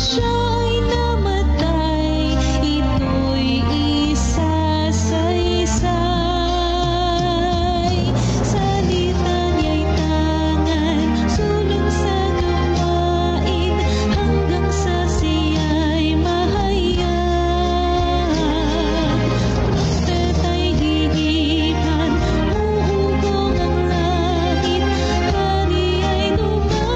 Siya ay namatay, ito'y isasaysay. Salita niya'y tangan, sulong sa gawain, hanggang sa siya'y mahayag. Propeta'y hihipan, uugong ang langit, hari ay dumarating.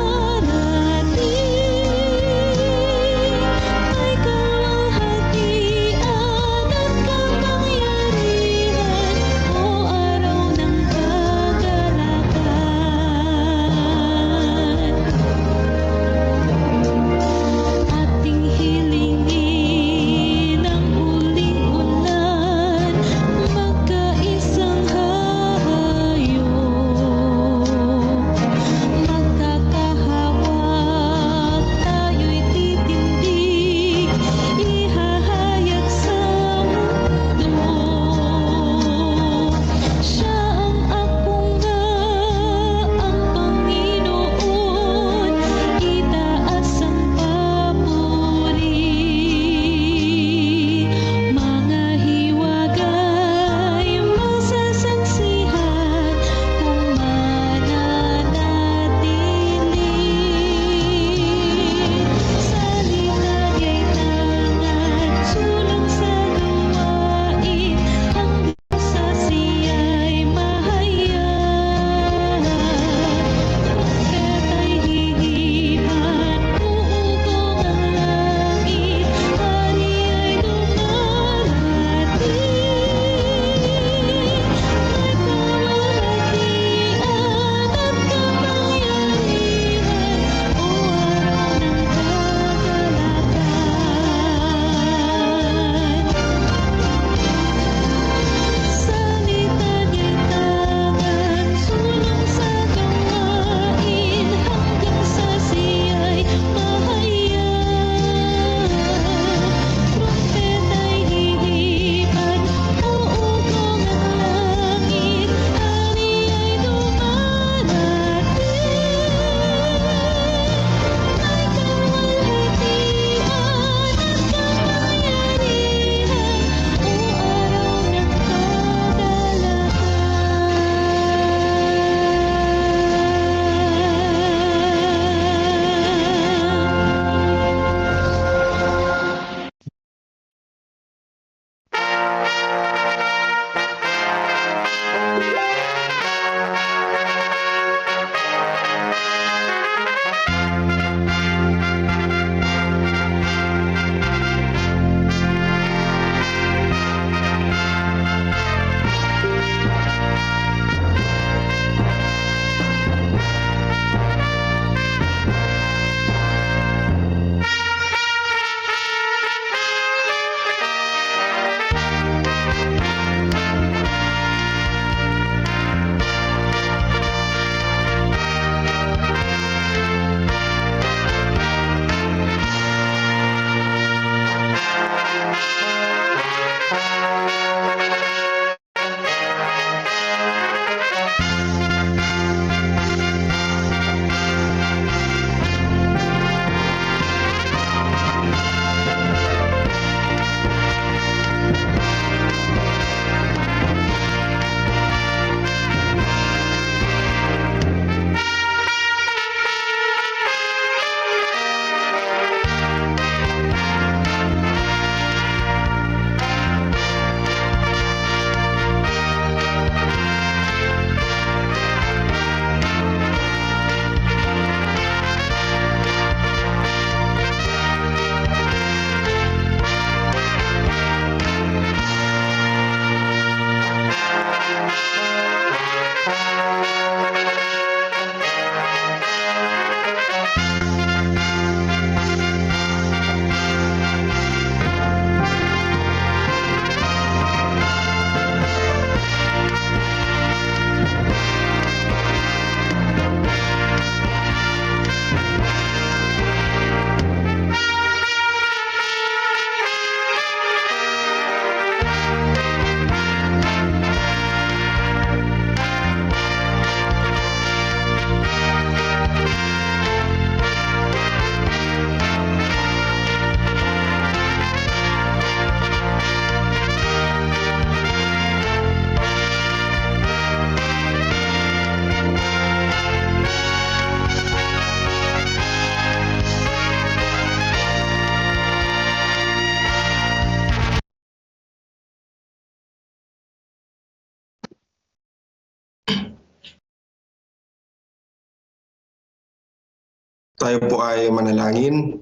Tayo po ay manalangin.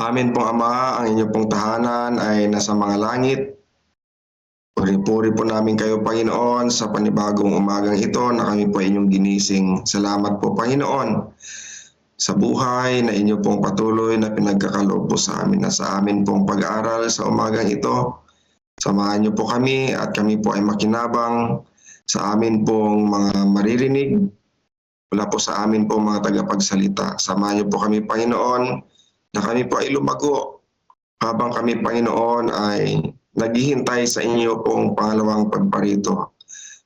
Amin pong Ama, ang inyong pong tahanan ay nasa mga langit. Puri-puri po namin kayo, Panginoon, sa panibagong umagang ito na kami po inyong ginising. Salamat po, Panginoon, sa buhay na inyo pong patuloy na pinagkakaloob po sa amin na sa amin pong pag-aaral sa umagang ito. Samahan niyo po kami at kami po ay makinabang sa amin pong mga maririnig mula po sa amin pong mga tagapagsalita. Samahan niyo po kami, Panginoon, na kami po ay lumago habang kami, Panginoon, ay naghihintay sa inyo pong pangalawang pagparito.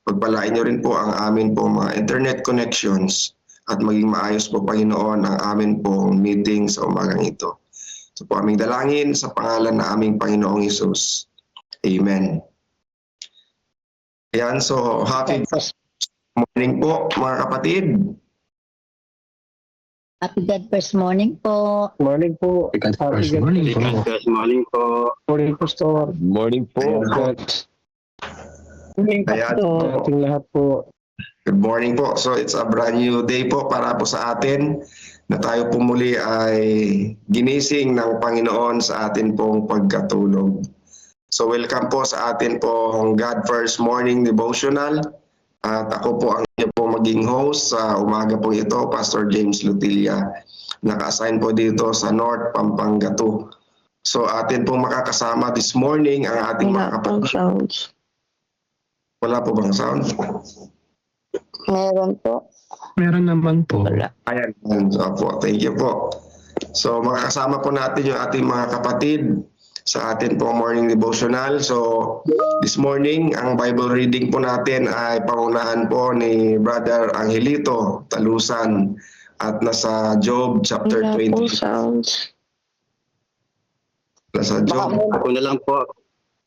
Pagpalain niyo rin po ang amin pong mga internet connections at maging maayos po, Panginoon, ang amin pong meeting sa umagang ito. So po aming dalangin sa pangalan na aming Panginoong Hesus. Amen. Ayan, so happy morning po mga kapatid. Happy God First Morning po. Morning po. First morning po. Good morning po. Morning po, Pastor. Morning po. Morning po, Ayan. sa ating lahat po. Good morning po. So it's a brand new day po para po sa atin na tayo po muli ay ginising ng Panginoon sa atin pong pagkatulog. So welcome po sa atin pong God First Morning Devotional. At ako po ang inyo po maging host sa umaga po ito, Pastor James Lutilla. Naka-assign po dito sa North Pampanga 2. So atin pong makakasama this morning ang ating mga kapatid. sounds. Wala po bang sound? Meron po. Meron naman po. Ayan. So po, thank you po. So makakasama po natin yung ating mga kapatid sa atin pong morning devotional. So this morning, ang Bible reading po natin ay pangunahan po ni Brother Angelito Talusan at nasa Job chapter 20. sounds. Nasa Job. Ako na lang po.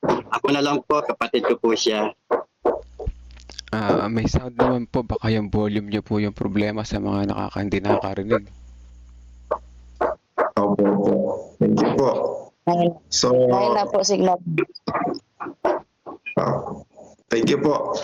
Ako na lang po, kapatid ko po siya. May sound naman po, baka yung volume niyo po yung problema sa mga hindi nakakarinig. Opo po. Thank you po. So, na po signal. thank you po.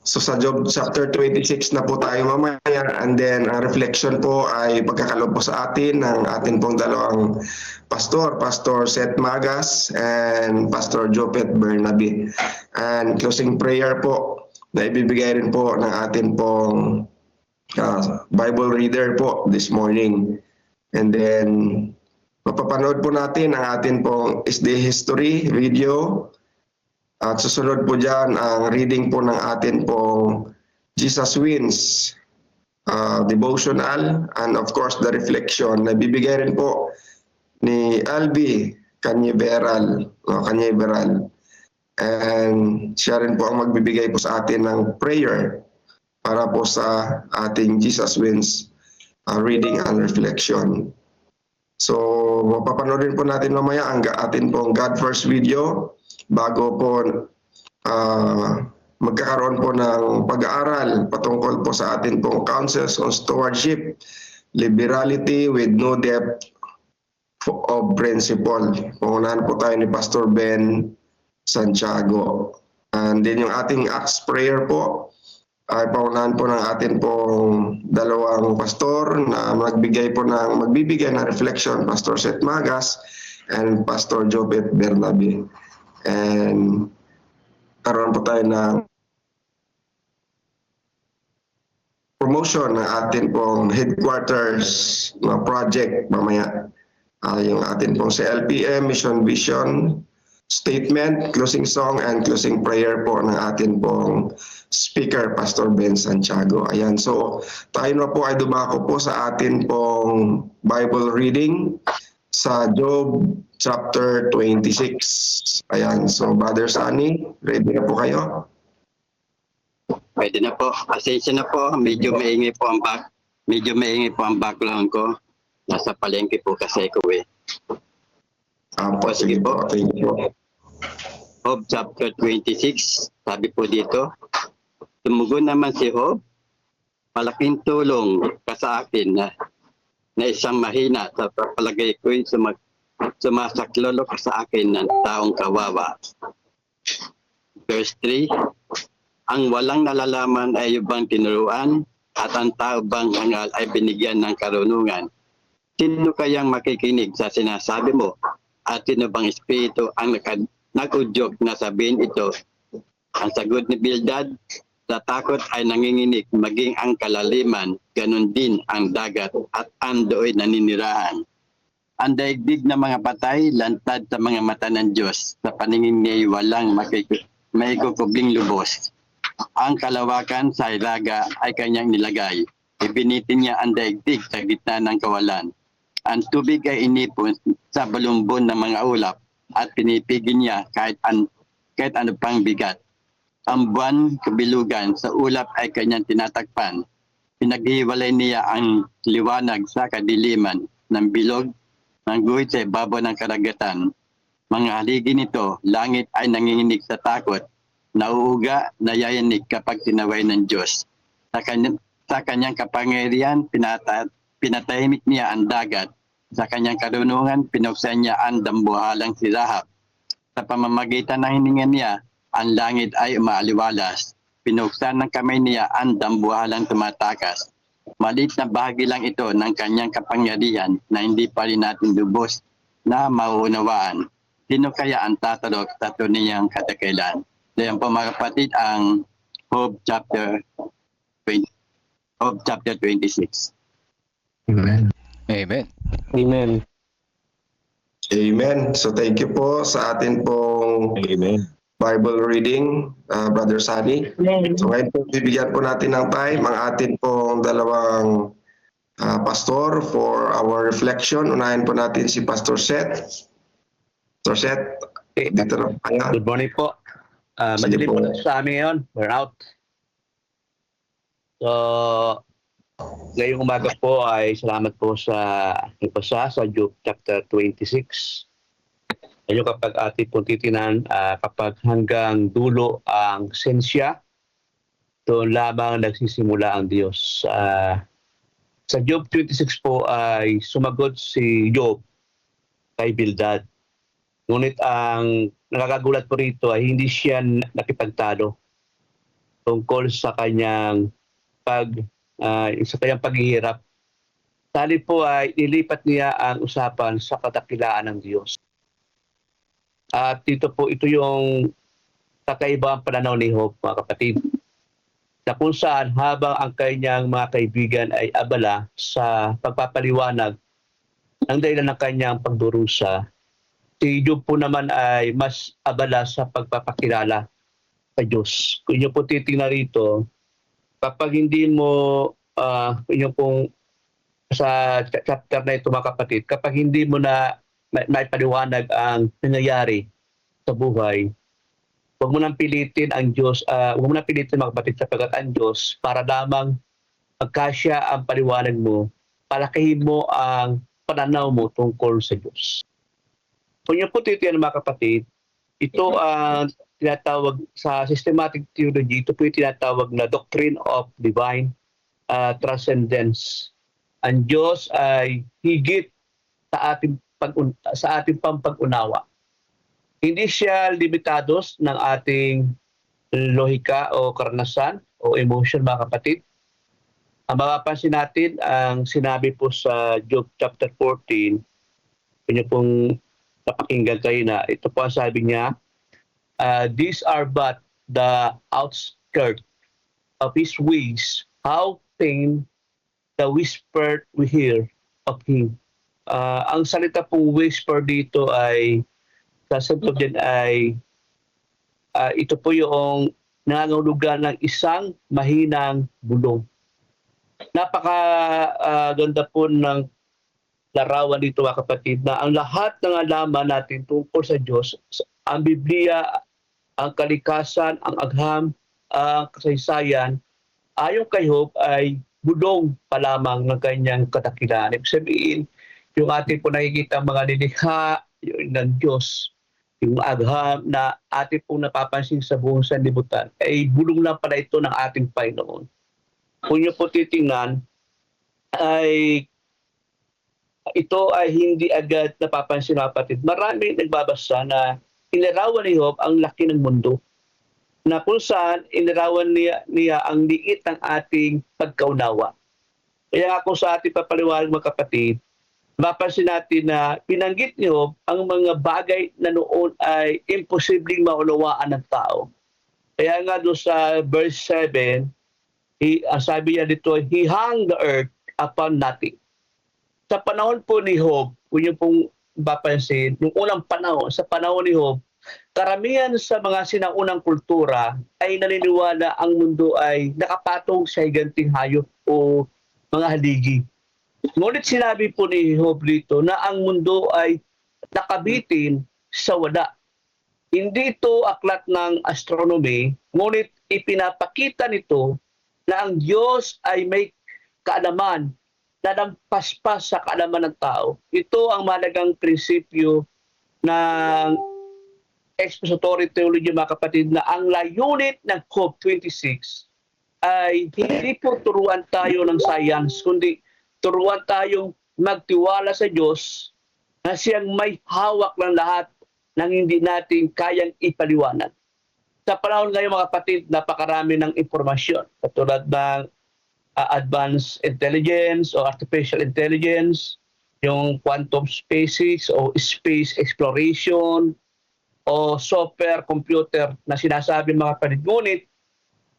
So sa Job chapter 26 na po tayo mamaya, and then ang reflection po ay pagkakaloob po sa atin ng atin pong dalawang pastor, Pastor Seth Magas and Pastor Jopet Bernabe. And closing prayer po na ibibigay rin po ng atin pong Bible reader po this morning. And then mapapanood po natin ang atin pong SD history video. At susunod po dyan ang reading po ng atin pong Jesus Wins devotional, and of course the reflection na bibigay rin po ni Albi Canyeveral. And siya rin po ang magbibigay po sa atin ng prayer para po sa ating Jesus Wins reading and reflection. So mapapanood rin po natin mamaya ang atin pong God First video bago po magkakaroon po ng pag-aaral patungkol po sa atin pong counsels on stewardship, liberality with no depth of principle. Pangunahan po tayo ni Pastor Ben Santiago. And then yung ating Acts prayer po ay paunahan po ng atin pong dalawang pastor na magbibigay ng reflection, Pastor Seth Magas and Pastor Jopet Bernabe. And karoon po tayo ng promotion ng atin pong headquarters na project mamaya. Yung atin pong CLPM, Mission Vision Statement, closing song and closing prayer po ng atin pong speaker, Pastor Ben Santiago. Ayan, so tayo na po ay dumako po sa atin pong Bible reading sa Job chapter 26. Ayan, so Brother Sunny, ready na po kayo? Pwede na po. Pasensya na po. Medyo maingay po ang background ko. Nasa palengke po kasi ko eh. Po, sige po. Thank you po. Job chapter 26, sabi po dito, tumugon naman si Job, malaking tulong ka sa akin na isang mahina sa palagay ko'y sumasaklolo ka sa akin ng taong kawawa. Verse 3, ang walang nalalaman ay bang tinuruan, at ang tao bang hangal ay binigyan ng karunungan, sino kayang makikinig sa sinasabi mo? At sino bang espiritu ang nag-udyok na sabihin ito? Ang sagot ni Bildad, sa takot ay nanginginig maging ang kalaliman, ganun din ang dagat at ang do'y naninirahan. Ang daigdig ng mga patay, lantad sa mga mata ng Diyos. Sa paningin niya'y walang maikukubling lubos. Ang kalawakan sa hilaga ay kanyang nilagay. Ibinitin niya ang daigdig sa gitna ng kawalan. Ang tubig ay inipon sa balumbon ng mga ulap at pinipigil niya kahit ano pang bigat. Ang buwan, kabilugan sa ulap ay kanyang tinatakpan. Pinaghiwalay niya ang liwanag sa kadiliman ng bilog ng guhit sa ibabaw ng karagatan. Mga haligi nito, langit ay nanginginig sa takot, nauuga, nayayanig kapag tinaway ng Diyos. Sa kanyang kapangyarihan, pinatahimik niya ang dagat. Sa kanyang karunungan, pinuksan niya ang dambuhalang si Rahab. Sa pamamagitan ng hininga niya, ang langit ay umaaliwalas. Pinuksan ng kamay niya ang dambuhalang tumatakas. Maliit na bahagi lang ito ng kanyang kapangyarihan na hindi pa rin natin lubos na mauunawaan. Sino kaya ang tatarok sa tunayang kadakilan? So yan po mga kapatid ang Job chapter 26. Amen. Amen. Amen. Amen. So thank you po sa atin pong Bible reading, Brother Sunny. So ngayon po, bibigyan po natin ng time ang atin pong dalawang pastor for our reflection. Unahin po natin si Pastor Seth. Pastor Seth, dito na kaya. Good morning po. Sige Madilim po. po sa amin ngayon. We're out. So, ngayong umaga po ay salamat po sa ipasa sa Job chapter 26. Ngayon kapag ating pong titinan, kapag hanggang dulo ang sensya, doon lamang nagsisimula ang Diyos. Sa Job 26 po ay sumagot si Job kay Bildad. Ngunit ang nakakagulat po rito ay hindi siya nakipagtalo tungkol sa kanyang paghihirap. Tali po ay ilipat niya ang usapan sa kadakilaan ng Diyos. At dito po ito yung kakaibang pananaw ni Job, mga kapatid. Na kung saan habang ang kanyang mga kaibigan ay abala sa pagpapaliwanag ng dahilan ng kanyang pagdurusa, si Job po naman ay mas abala sa pagpapakilala sa Diyos. Kung inyo po titingnan rito, kapag hindi mo, yun pong sa chapter na ito mga kapatid, kapag hindi mo na may paliwanag ang nangyayari sa buhay, huwag mo nang pilitin ang Diyos, huwag mo nang pilitin mga kapatid sapagkat ang Diyos para lamang magkasya ang paliwanag mo, palakihin mo ang pananaw mo tungkol sa Diyos. Kung yung po titiyan mga kapatid, ito ang tinatawag sa systematic theology, ito po yung tinatawag na doctrine of divine transcendence. Ang Diyos ay higit sa ating pag-unawa. Hindi siya limitados ng ating lohika o karanasan o emotion mga kapatid. Ang mapapansin natin ang sinabi po sa Job chapter 14, kanya pong napakinggan kayo na ito po ang sabi niya, these are but the outskirts of his ways, how thin the whisper we hear of him. Ang salita pong whisper dito ay sa sentro din ay ito po yung nangangulugan ng isang mahinang bulong. Napaka-ganda po ng larawan dito mga kapatid na ang lahat ng alaman natin tungkol sa Diyos, ang Biblia, ang kalikasan, ang agham, ang kasaysayan, ayon kay Job ay bulong pa lamang ng kanyang kadakilaan. Ibig sabihin, yung ating po nakikita mga nilikha ng Diyos, yung agham na ating pong napapansin sa buong sanlibutan, ay bulong lang pala ito ng ating Panginoon. Kung nyo po titingnan, ay ito ay hindi agad napapansin mga kapatid. Marami nagbabasa na inarawan ni Job ang laki ng mundo. na kung saan inirawan niya ang liit ng ating pagkaunawa. Kaya ako sa ating papaliwanag mga kapatid, mapansin natin na pinanggit niyo ang mga bagay na noon ay imposibleng maunawaan ng tao. Kaya nga doon sa verse 7, sabi niya dito, He hung the earth upon nothing. Sa panahon po ni Job, kung yung pong mapansin, nung unang panahon, sa panahon ni Job, karamihan sa mga sinaunang kultura ay naniniwala ang mundo ay nakapatong sa higanting hayop o mga haligi. Ngunit sinabi po ni Job dito na ang mundo ay nakabitin sa wala. Hindi ito aklat ng astronomy, ngunit ipinapakita nito na ang Diyos ay may kaalaman na nagpaspas sa kaalaman ng tao. Ito ang mahalagang prinsipyo ng expository theology mga kapatid, na ang layunin ng Job 26 ay hindi po turuan tayo ng science, kundi turuan tayong magtiwala sa Diyos na siyang may hawak ng lahat ng hindi natin kayang ipaliwanag. Sa panahon ngayon mga kapatid, napakarami ng impormasyon katulad ng advanced intelligence o artificial intelligence, yung quantum physics o space exploration o software, computer na sinasabi mga kapatid. Ngunit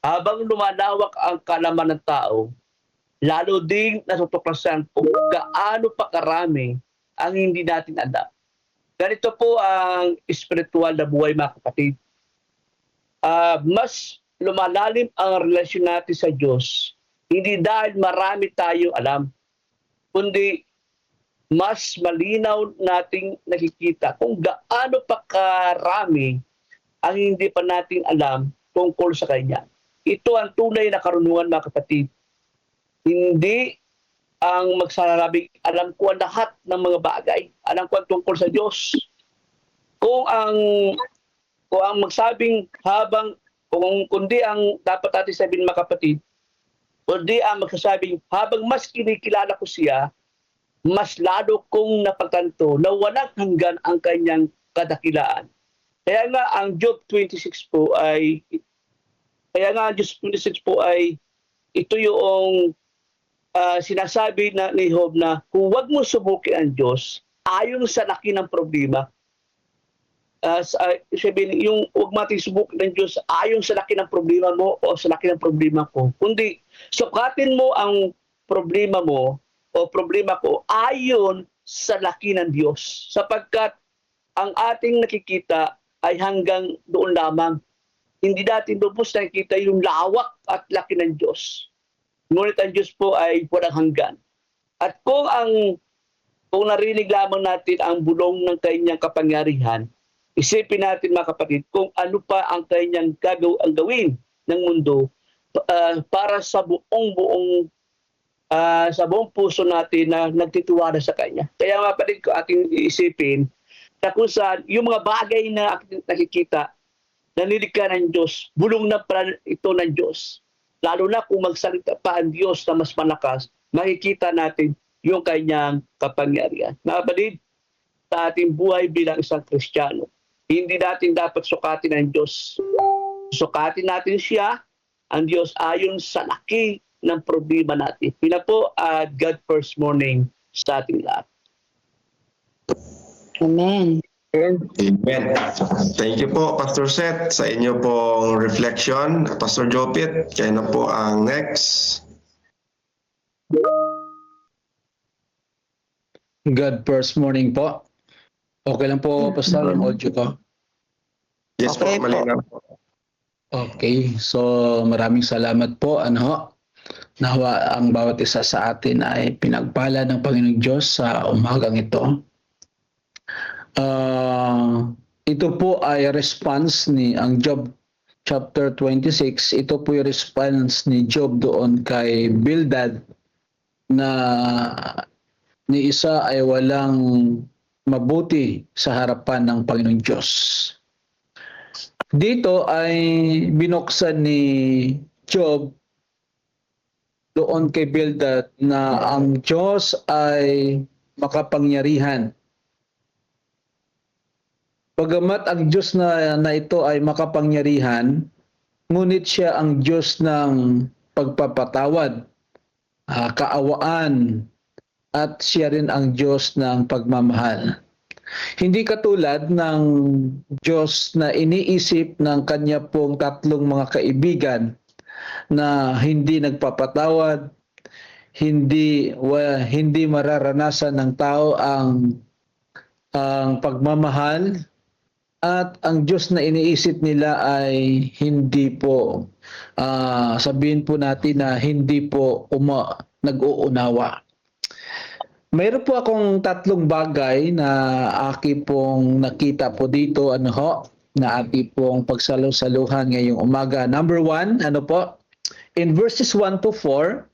habang lumalawak ang kaalaman ng tao, lalo ding natutuklasan kung gaano pa karami ang hindi natin alam. Ganito po ang spiritual na buhay mga kapatid. Mas lumalalim ang relasyon natin sa Diyos, hindi dahil marami tayong alam, kundi mas malinaw nating nakikita kung gaano pa karami ang hindi pa nating alam tungkol sa Kanya. Ito ang tunay na karunungan mga kapatid. Hindi ang magsasabing alam ko ang lahat ng mga bagay, alam ko ang tungkol sa Diyos. Kung ang magsabing kundi ang dapat natin sabihin mga kapatid, kundi ang magsasabing habang mas kinikilala ko siya, mas lalo kong napagtanto na walang hanggan ang kanyang kadakilaan. Kaya nga ang Job 26 po ay ito yung sinasabi ni Job na kung wag mo subukin ang Diyos ayon sa laki ng problema. Sabihin, yung wag natin subukin ng Diyos ayon sa laki ng problema mo o sa laki ng problema ko. Kundi sukatin mo ang problema mo o problema ko ayon sa laki ng Diyos. Sapagkat ang ating nakikita ay hanggang doon lamang. Hindi natin lubos nakikita yung lawak at laki ng Diyos. Ngunit ang Diyos po ay walang hanggan. At kung narinig lamang natin ang bulong ng kanyang kapangyarihan, isipin natin mga kapatid kung ano pa ang kanyang gawin ng mundo para sa buong puso natin na nagtitiwala sa Kanya. Kaya mga kapatid ko ating isipin na kung saan yung mga bagay na ating nakikita, nanilikha ng Diyos, bulong na pala ito ng Diyos. Lalo na kung magsalita pa ang Diyos na mas malakas, makikita natin yung kanyang kapangyarihan. Mga kapatid, sa ating buhay bilang isang Kristiyano, hindi natin dapat sukatin ang Diyos. Sukatin natin siya, ang Diyos ayon sa laki ng problema natin. Pina po at God first morning sa ating lahat. Amen. Amen. Thank you po, Pastor Seth, sa inyo pong reflection. Pastor Jopit, kayo na po ang next. God first morning po. Okay lang po, Pastor, ang audio ko. Yes Okay po, malinaw po. Okay, so maraming salamat po. Nawa ang bawat isa sa atin ay pinagpala ng Panginoong Diyos sa umagang ito. Ito po ay response ni ang Job chapter 26. Ito po yung response ni Job doon kay Bildad na ni isa ay walang mabuti sa harapan ng Panginoong Diyos. Dito ay binuksan ni Job doon kay Bildad na ang Diyos ay makapangyarihan. Bagamat ang Diyos na ito ay makapangyarihan, ngunit siya ang Diyos ng pagpapatawad, kaawaan, at siya rin ang Diyos ng pagmamahal. Hindi katulad ng Diyos na iniisip ng kanya pong tatlong mga kaibigan na hindi nagpapatawad, hindi mararanasan ng tao ang pagmamahal, at ang Diyos na iniisip nila ay hindi po, sabihin po natin na hindi po nag-uunawa. Mayroon po akong tatlong bagay na aki pong nakita po dito, na aki pong pagsalusaluhan ngayong umaga. Number 1, in verses 1 to 4,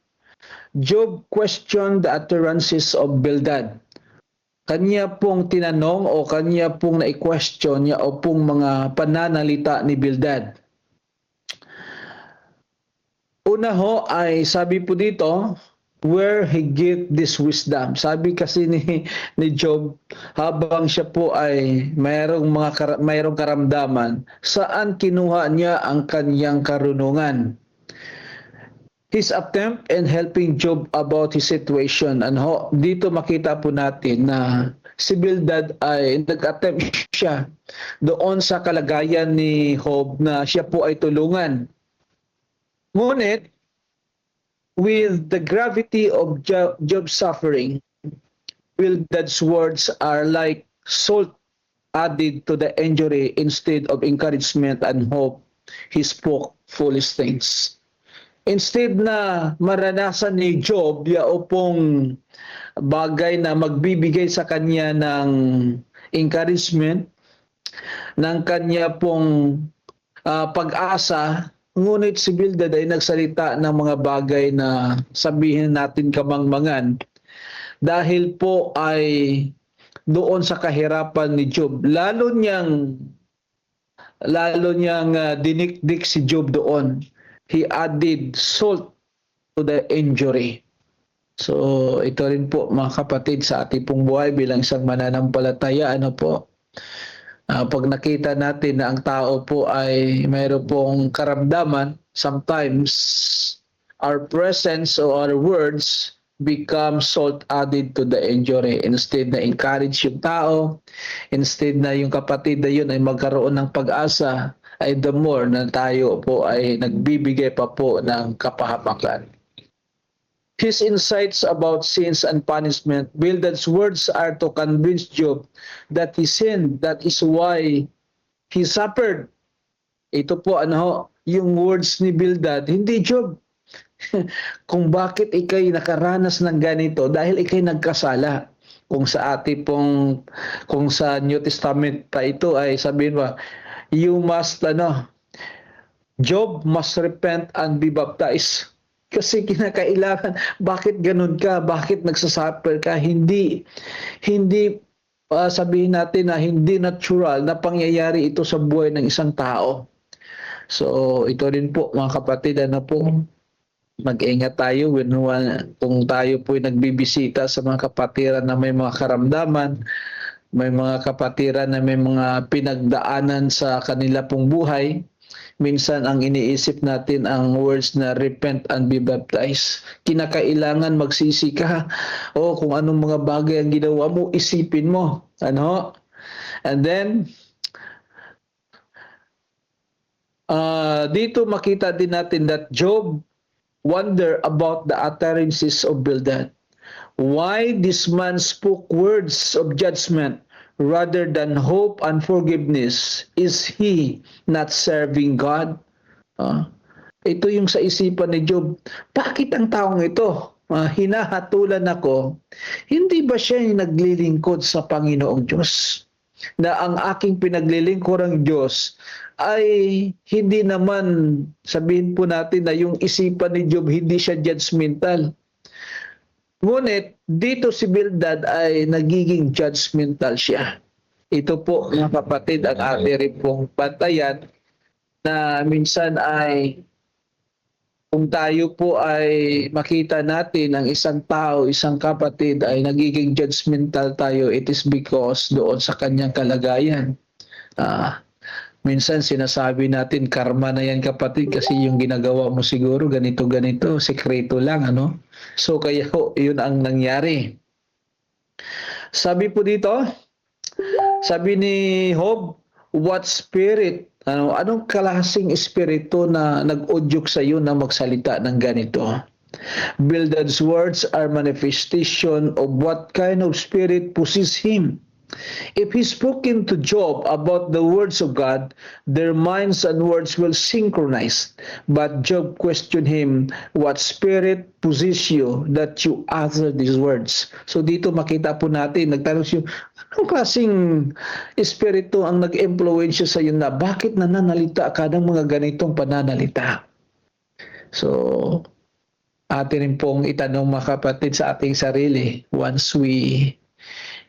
Job questioned the utterances of Bildad. Kanya pong tinanong o kanya pong na-question niya o pong mga pananalita ni Bildad. Una ay sabi po dito, where he get this wisdom. Sabi kasi ni Job, habang siya po ay mayroong karamdaman, saan kinuha niya ang kanyang karunungan? His attempt in helping Job about his situation. Dito makita po natin na si Bildad ay nag-attempt siya doon sa kalagayan ni Job na siya po ay tulungan. Ngunit, with the gravity of Job's suffering, Bildad's words are like salt added to the injury. Instead of encouragement and hope, he spoke foolish things. Instead na maranasan ni Job yaupong bagay na magbibigay sa kanya ng encouragement, ng kanya pong pag-asa, ngunit si Bildad ay nagsalita ng mga bagay na sabihin natin kamangmangan dahil po ay doon sa kahirapan ni Job. Lalo niyang dinikdik si Job doon. He added salt to the injury. So ito rin po mga kapatid sa ating pong buhay bilang isang mananampalataya, pag nakita natin na ang tao po ay mayroon pong karamdaman, sometimes our presence or our words become salt added to the injury. Instead na encourage yung tao, instead na yung kapatid na yun ay magkaroon ng pag-asa, ay the more na tayo po ay nagbibigay pa po ng kapahamakan. His insights about sins and punishment, Bildad's words are to convince Job that he sinned. That is why he suffered. Ito po yung words ni Bildad, hindi Job. Kung bakit ikay nakaranas ng ganito, dahil ikay nagkasala. Kung sa New Testament pa ito ay sabihin ba, you must, Job must repent and be baptized. Kasi kinakailangan, bakit ganun ka? Bakit nagsasuffer ka? Hindi sabihin natin na hindi natural na pangyayari ito sa buhay ng isang tao. So, ito rin po mga kapatid, mag-ingat tayo kung tayo po nagbibisita sa mga kapatiran na may mga karamdaman, may mga kapatiran na may mga pinagdaanan sa kanila pong buhay. Minsan ang iniisip natin ang words na repent and be baptized. Kinakailangan magsisi ka. Kung anong mga bagay ang ginawa mo, isipin mo. And then, dito makita din natin that Job wonder about the utterances of Bildad. Why this man spoke words of judgment rather than hope and forgiveness? Is he not serving God? Ito yung sa isipan ni Job. Bakit ang taong ito, hinahatulan ako, hindi ba siya yung naglilingkod sa Panginoong Diyos? Na ang aking pinaglilingkurang Diyos ay hindi naman, sabihin po natin na yung isipan ni Job, hindi siya judgmental. Ngunit, dito si Bildad ay nagiging judgmental siya. Ito po, mga kapatid, ang ating rin pong bantayan na minsan ay kung tayo po ay makita natin ang isang tao, isang kapatid ay nagiging judgmental tayo, it is because doon sa kanyang kalagayan. Minsan sinasabi natin, karma na yan kapatid kasi yung ginagawa mo siguro ganito-ganito, sekreto lang, ano? So kaya yun ang nangyari. Sabi po dito, sabi ni Job, what spirit, anong klaseng espiritu na nag-udyok sa iyo na magsalita ng ganito? Bildad's words are manifestation of what kind of spirit possesses him. If he spoken to Job about the words of God, their minds and words will synchronize. But Job questioned him, what spirit possesses you that you utter these words? So dito makita po natin, nagtanong siya, anong klaseng espiritu ang nag-influence sa iyo na bakit nananalita ka ng mga ganitong pananalita? So, atin rin pong itanong mga kapatid sa ating sarili once we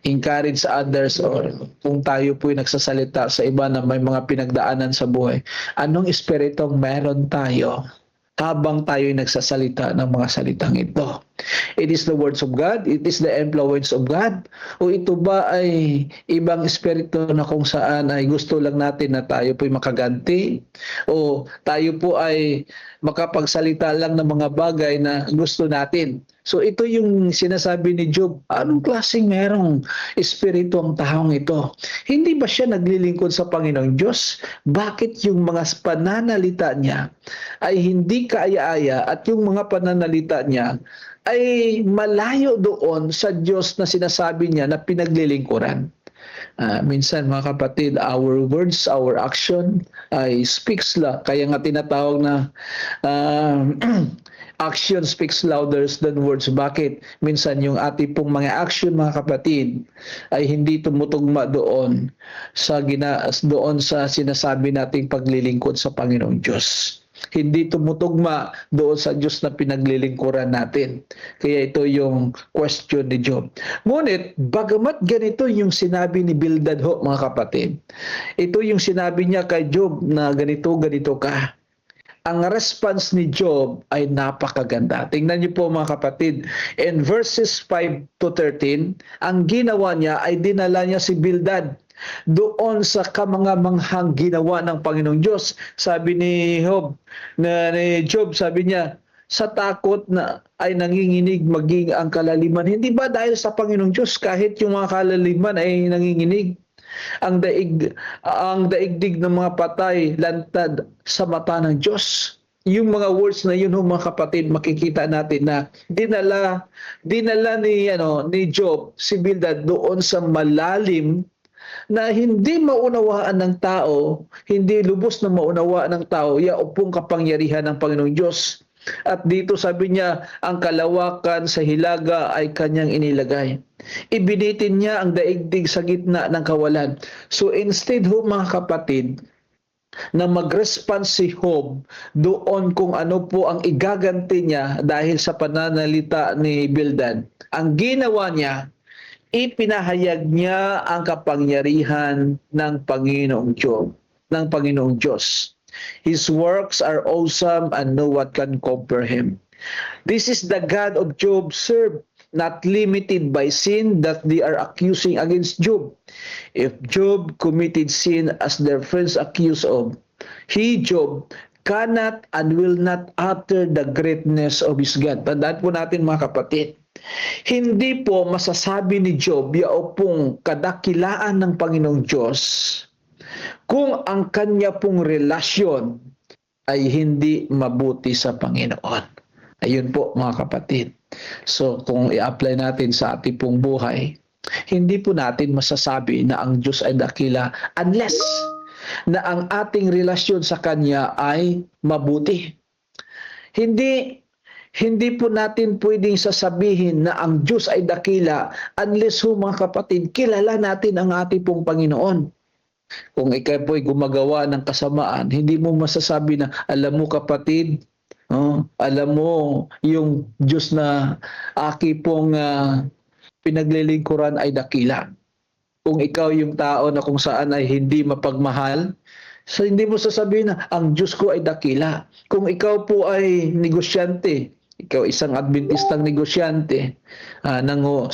encourage others or kung tayo po'y nagsasalita sa iba na may mga pinagdaanan sa buhay, anong espiritong meron tayo habang tayo'y nagsasalita ng mga salitang ito? It is the words of God? It is the influence of God? O ito ba ay ibang espiritu na kung saan ay gusto lang natin na tayo po'y makaganti? O tayo po ay makapagsalita lang ng mga bagay na gusto natin? So ito yung sinasabi ni Job, anong klaseng merong espiritu ang taong ito? Hindi ba siya naglilingkod sa Panginoong Diyos? Bakit yung mga pananalita niya ay hindi kaaya-aya at yung mga pananalita niya ay malayo doon sa Diyos na sinasabi niya na pinaglilingkuran? Minsan mga kapatid, our words, our action ay speaks la. Kaya nga tinatawag na action speaks louder than words. Bakit? Minsan yung ating pong mga action mga kapatid ay hindi tumutugma doon sa sinasabi nating paglilingkod sa Panginoong Diyos. Hindi tumutugma doon sa Diyos na pinaglilingkuran natin. Kaya ito yung question ni Job. Ngunit, bagamat ganito yung sinabi ni Bildad mga kapatid, ito yung sinabi niya kay Job na ganito ka. Ang response ni Job ay napakaganda. Tingnan niyo po mga kapatid. In verses 5 to 13, ang ginawa niya ay dinala niya si Bildad doon sa kamangamanghang ginawa ng Panginoong Diyos. Sabi ni Job, sabi niya, sa takot na ay nanginginig maging ang kalaliman. Hindi ba dahil sa Panginoong Diyos kahit yung mga kalaliman ay nanginginig? Ang daigdig ng mga patay lantad sa mata ng Diyos. Yung mga words na yun, mga kapatid, makikita natin na dinala ni Job si Bildad doon sa malalim na hindi maunawaan ng tao, hindi lubos na maunawaan ng tao, yaupong kapangyarihan ng Panginoong Diyos. At dito sabi niya, ang kalawakan sa hilaga ay kanyang inilagay. Ibinitin niya ang daigdig sa gitna ng kawalan. So instead mga kapatid, na mag-response si Job doon kung ano po ang igaganti niya dahil sa pananalita ni Bildad, ang ginawa niya, ipinahayag niya ang kapangyarihan ng Panginoong Diyos. His works are awesome and no one can compare him. This is the God of Job served, not limited by sin that they are accusing against Job. If Job committed sin as their friends accuse of, he, Job, cannot and will not utter the greatness of his God. Tandaan po natin mga kapatid, hindi po masasabi ni Job yaupong kadakilaan ng Panginoong Diyos kung ang kanya pong relasyon ay hindi mabuti sa Panginoon. Ayun po mga kapatid. So kung i-apply natin sa ating pong buhay, hindi po natin masasabi na ang Diyos ay dakila unless na ang ating relasyon sa Kanya ay mabuti. Hindi po natin pwedeng sasabihin na ang Diyos ay dakila unless mga kapatid, kilala natin ang ating pong Panginoon. Kung ikaw po'y gumagawa ng kasamaan, hindi mo masasabi na, alam mo kapatid, alam mo yung Diyos na aki pong pinaglilingkuran ay dakila. Kung ikaw yung tao na kung saan ay hindi mapagmahal, so hindi mo sasabihin na ang Diyos ko ay dakila. Kung ikaw po ay negosyante, ikaw isang Adventistang negosyante,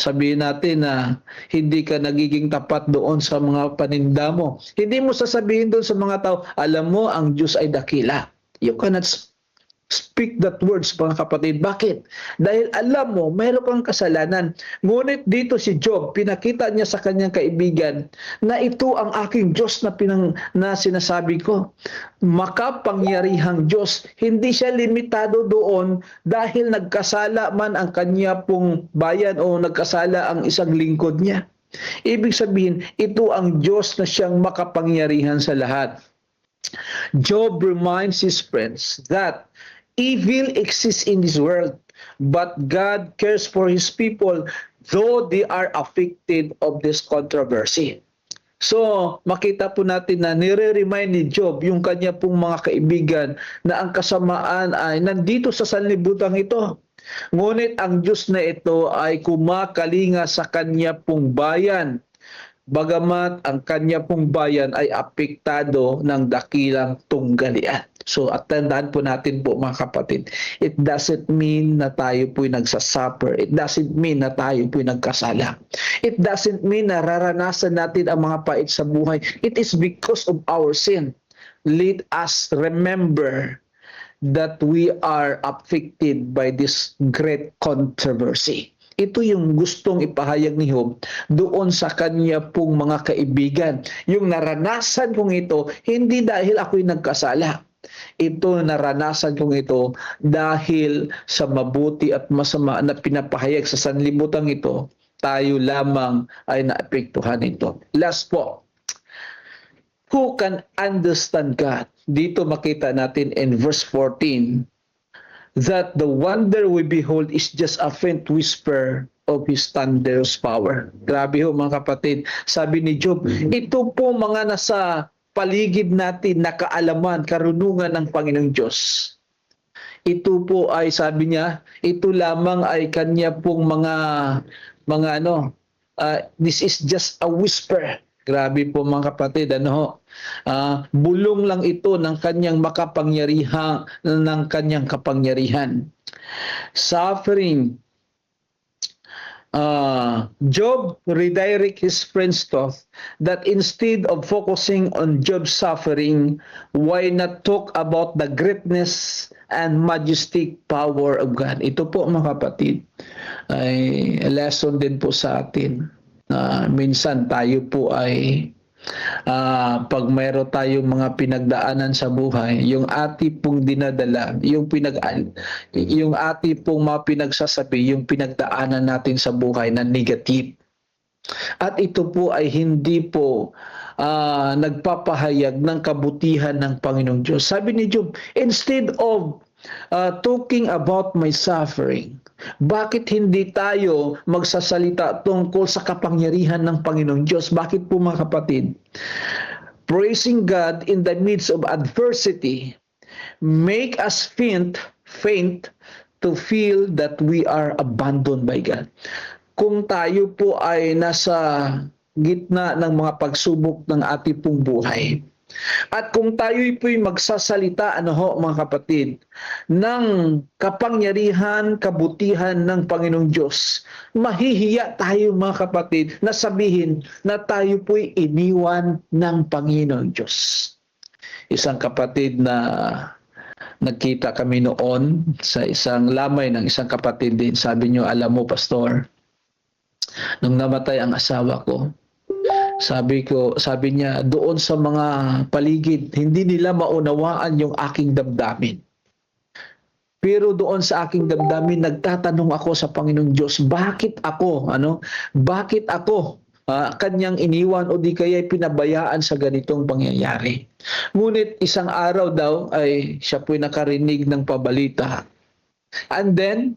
sabihin natin na hindi ka nagiging tapat doon sa mga paninda mo. Hindi mo sasabihin doon sa mga tao, alam mo, ang Diyos ay dakila. You cannot speak that words, mga kapatid. Bakit? Dahil alam mo, mayroon kang kasalanan. Ngunit dito si Job, pinakita niya sa kanyang kaibigan na ito ang aking Diyos na sinasabi ko. Makapangyarihang Diyos. Hindi siya limitado doon dahil nagkasala man ang kanya pong bayan o nagkasala ang isang lingkod niya. Ibig sabihin, ito ang Diyos na siyang makapangyarihan sa lahat. Job reminds his friends that evil exists in this world, but God cares for His people, though they are afflicted of this controversy. So, makita po natin na nire-remind ni Job yung kanya pong mga kaibigan na ang kasamaan ay nandito sa sanlibutan ito. Ngunit ang Diyos na ito ay kumakalinga sa kanya pong bayan, bagamat ang kanya pong bayan ay apektado ng dakilang tunggalian. So, at tandaan po natin po mga kapatid, it doesn't mean na tayo po'y nagsasuffer. It doesn't mean na tayo po'y nagkasala. It doesn't mean na raranasan natin ang mga pait sa buhay. It is because of our sin. Let us remember that we are afflicted by this great controversy. Ito yung gustong ipahayag ni Job doon sa kanya pong mga kaibigan. Yung naranasan kong ito, hindi dahil ako'y nagkasala. Ito, naranasan kong ito dahil sa mabuti at masama na pinapahayag sa sanlibutan ito, tayo lamang ay naapektuhan ito. Last po, who can understand God? Dito makita natin in verse 14, that the wonder we behold is just a faint whisper of His thunderous power. Grabe ho mga kapatid. Sabi ni Job, ito po mga nasa paligid natin na kaalaman, karunungan ng Panginoong Diyos. Ito po ay, sabi niya, ito lamang ay kanya pong this is just a whisper. Grabe po mga kapatid, bulong lang ito ng kanyang kapangyarihan. Suffering. Job redirect his friend's thought that instead of focusing on Job's suffering, why not talk about the greatness and majestic power of God? Ito po mga kapatid ay lesson din po sa atin. Minsan tayo po ay pag mayroon tayong mga pinagdaanan sa buhay, yung ati pong dinadala, yung ati pong mga pinagsasabi, yung pinagdaanan natin sa buhay na negative. At ito po ay hindi po nagpapahayag ng kabutihan ng Panginoong Diyos. Sabi ni Job, instead of talking about my suffering, bakit hindi tayo magsasalita tungkol sa kapangyarihan ng Panginoong Diyos? Bakit po mga kapatid? Praising God in the midst of adversity make us faint to feel that we are abandoned by God. Kung tayo po ay nasa gitna ng mga pagsubok ng ating pong buhay, at kung tayo'y po'y magsasalita, mga kapatid, ng kapangyarihan, kabutihan ng Panginoong Diyos, mahihiya tayo mga kapatid na sabihin na tayo po'y iniwan ng Panginoong Diyos. Isang kapatid na nagkita kami noon sa isang lamay ng isang kapatid din, sabi niyo, alam mo pastor, nung namatay ang asawa ko, sabi niya, doon sa mga paligid, hindi nila maunawaan yung aking damdamin. Pero doon sa aking damdamin, nagtatanong ako sa Panginoong Diyos, bakit ako kanyang iniwan o di kaya pinabayaan sa ganitong pangyayari. Ngunit isang araw daw ay siya po'y nakarinig ng pabalita. And then,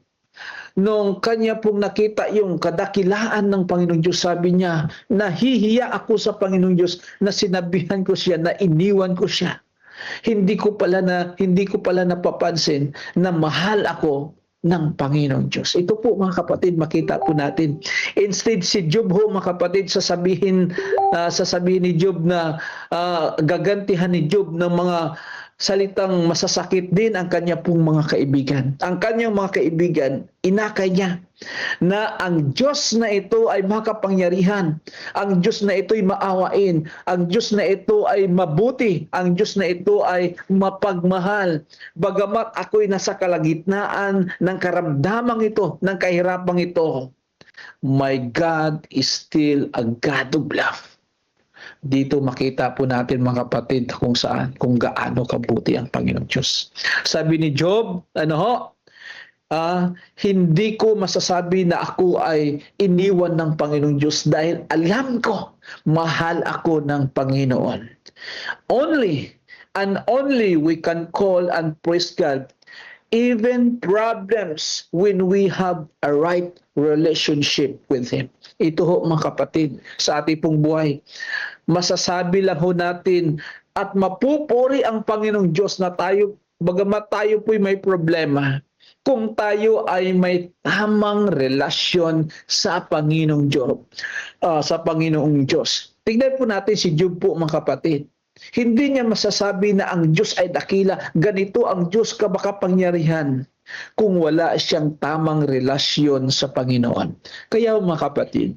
nung kanya pong nakita yung kadakilaan ng Panginoong Diyos, sabi niya, nahihiya ako sa Panginoong Diyos na sinabihan ko siya, na iniwan ko siya. Hindi ko pala napapansin na mahal ako ng Panginoong Diyos. Ito po mga kapatid, makita po natin. Instead si Job mga kapatid, sasabihin ni Job na gagantihan ni Job ng mga salitang masasakit din ang kanya pong mga kaibigan. Ang kanyang mga kaibigan, inakay niya na ang Diyos na ito ay makapangyarihan, ang Diyos na ito ay maawain, ang Diyos na ito ay mabuti, ang Diyos na ito ay mapagmahal. Bagamat ako'y nasa kalagitnaan ng karamdamang ito, ng kahirapang ito, my God is still a God of love. Dito makita po natin mga kapatid kung gaano kabuti ang Panginoong Diyos. Sabi ni Job, hindi ko masasabi na ako ay iniwan ng Panginoong Diyos dahil alam ko mahal ako ng Panginoon. Only and only we can call and praise God even problems when we have a right relationship with Him. Ito ho mga kapatid, sa ating pong buhay, masasabi lang ho natin at mapupuri ang Panginoong Diyos na tayo, bagamat tayo po'y may problema, kung tayo ay may tamang relasyon sa Panginoong Diyos. Tingnan po natin si Job po mga kapatid. Hindi niya masasabi na ang Diyos ay dakila, ganito ang Diyos kabakapangyarihan, kung wala siyang tamang relasyon sa Panginoon. Kaya mga kapatid,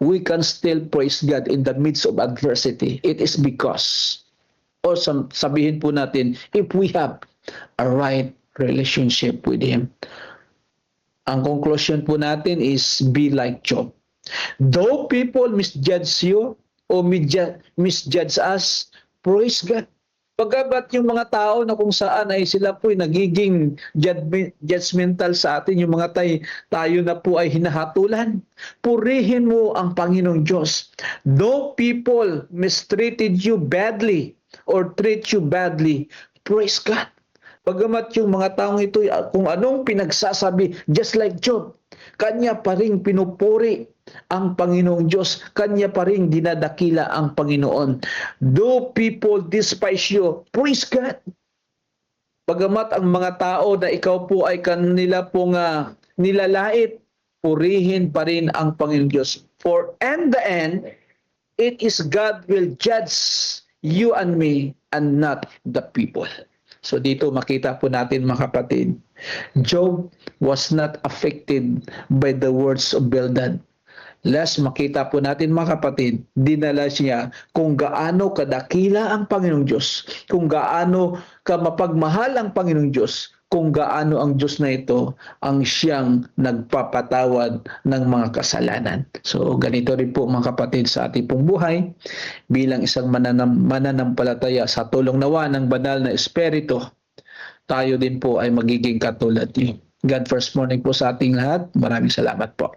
we can still praise God in the midst of adversity. It is because, o sabihin po natin, if we have a right relationship with Him. Ang conclusion po natin is be like Job. Though people misjudge you o misjudge us, praise God. Pagkabat yung mga tao na kung saan ay sila po ay nagiging judgmental sa atin, yung mga tayo na po ay hinahatulan, purihin mo ang Panginoong Diyos. Though people mistreated you badly or treat you badly, praise God. Bagamat yung mga taong ito, kung anong pinagsasabi, just like Job, kanya pa rin pinupuri ang Panginoong Diyos, kanya pa rin dinadakila ang Panginoon. Though people despise you, praise God. Bagamat ang mga tao na ikaw po ay kanila pong nilalait, purihin pa rin ang Panginoong Diyos. For in the end, it is God will judge you and me and not the people. So dito makita po natin mga kapatid, Job was not affected by the words of Bildad. Last makita po natin mga kapatid, dinala siya kung gaano kadakila ang Panginoong Diyos, kung gaano kamapagmahal ang Panginoong Diyos, kung gaano ang Diyos na ito ang siyang nagpapatawad ng mga kasalanan. So ganito rin po mga kapatid sa ating pong buhay, bilang isang mananampalataya sa tulong nawa ng banal na Espiritu, tayo din po ay magiging katulad niyo. God first morning po sa ating lahat. Maraming salamat po.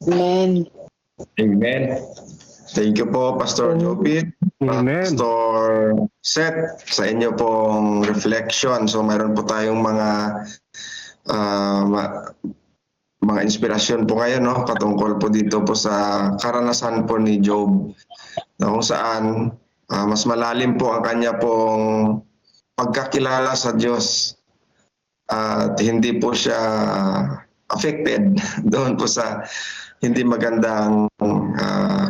Amen. Amen. Thank you po, Pastor Jopit. Amen. Pastor Seth, sa inyo pong reflection. So mayroon po tayong mga inspirasyon po kayo, no? Patungkol po dito po sa karanasan po ni Job, na kung saan mas malalim po ang kanya pong pagkakilala sa Diyos at hindi po siya affected doon po sa hindi magandang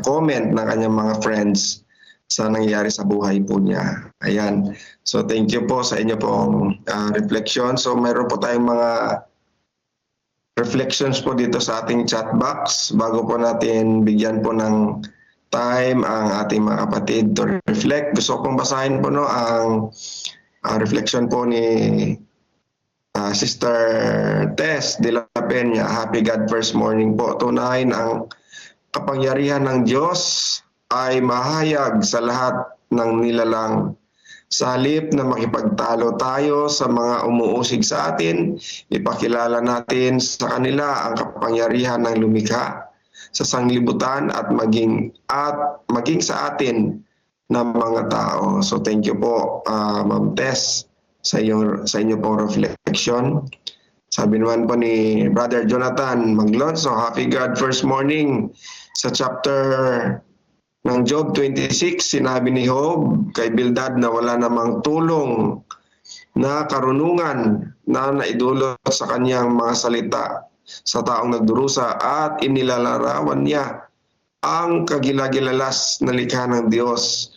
comment ng kanyang mga friends sa nangyayari sa buhay po niya. Ayan. So thank you po sa inyo pong reflection. So mayroon po tayong mga reflections po dito sa ating chat box bago po natin bigyan po ng time ang ating mga kapatid to reflect. Gusto kong basahin po ang reflection po ni Sister Tess de la Peña. Happy God First Morning po. Tunahin ang kapangyarihan ng Diyos ay mahayag sa lahat ng nilalang. Sa halip na makipagtalo tayo sa mga umuusig sa atin, ipakilala natin sa kanila ang kapangyarihan ng lumikha sa sanglibutan at maging sa atin ng mga tao. So thank you po, Ma'am Tess, sa inyo pong reflection. Sabi naman po ni Brother Jonathan Maglonso, Happy God First Morning. Sa chapter ng Job 26, sinabi ni Job kay Bildad na wala namang tulong na karunungan na naidulot sa kanyang mga salita sa taong nagdurusa at inilalarawan niya ang kagilagilalas na likha ng Diyos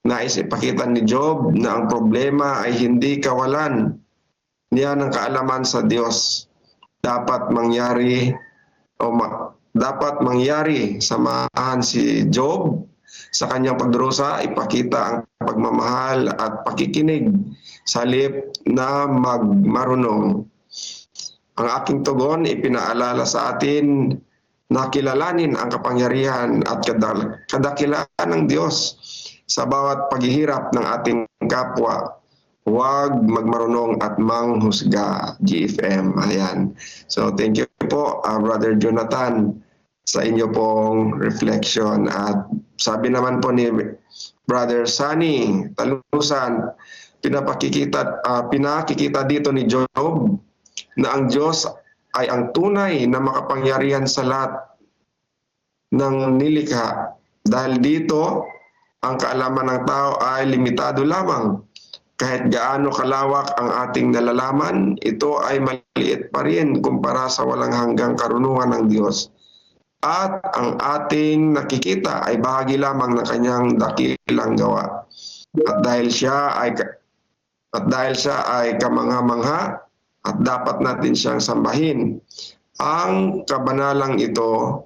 Nais ipakita ni Job na ang problema ay hindi kawalan niya ng kaalaman sa Diyos. Dapat mangyari samahan si Job sa kanyang pagdurusa, ipakita ang pagmamahal at pakikinig sa halip na magmarunong. Ang aking tugon, ipinaalala sa atin na kilalanin ang kapangyarihan at kadakilaan ng Diyos sa bawat paghihirap ng ating kapwa. Huwag magmarunong at manghusga, GFM. Ayan. So thank you po, Brother Jonathan, sa inyo pong reflection. At sabi naman po ni Brother Sunny Talusan, pinakikita dito ni Job na ang Diyos ay ang tunay na makapangyarihan sa lahat ng nilikha. Dahil dito, ang kaalaman ng tao ay limitado lamang. Kahit gaano kalawak ang ating nalalaman, ito ay maliit pa rin kumpara sa walang hanggang karunungan ng Diyos. At ang ating nakikita ay bahagi lamang ng kanyang dakilang gawa. At dahil siya ay kamangha-mangha at dapat natin siyang sambahin. Ang kabanatang ito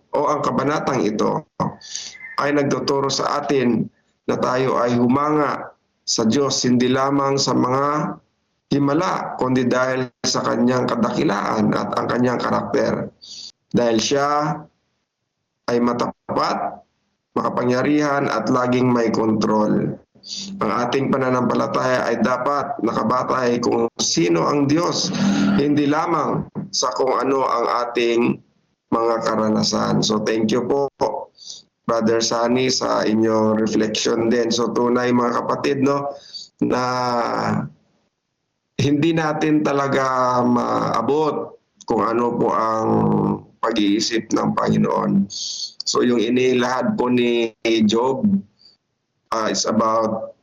ay nagtuturo sa atin na tayo ay humanga sa Diyos hindi lamang sa mga himala, kundi dahil sa kanyang kadakilaan at ang kanyang karakter. Dahil siya ay matapat, makapangyarihan at laging may kontrol. Ang ating pananampalataya ay dapat nakabatay kung sino ang Diyos, hindi lamang sa kung ano ang ating mga karanasan. So thank you po, Brother Sunny, sa inyong reflection din. So tunay mga kapatid, no, na hindi natin talaga maabot kung ano po ang pag-iisip ng Panginoon. So yung inilahad po ni Job is about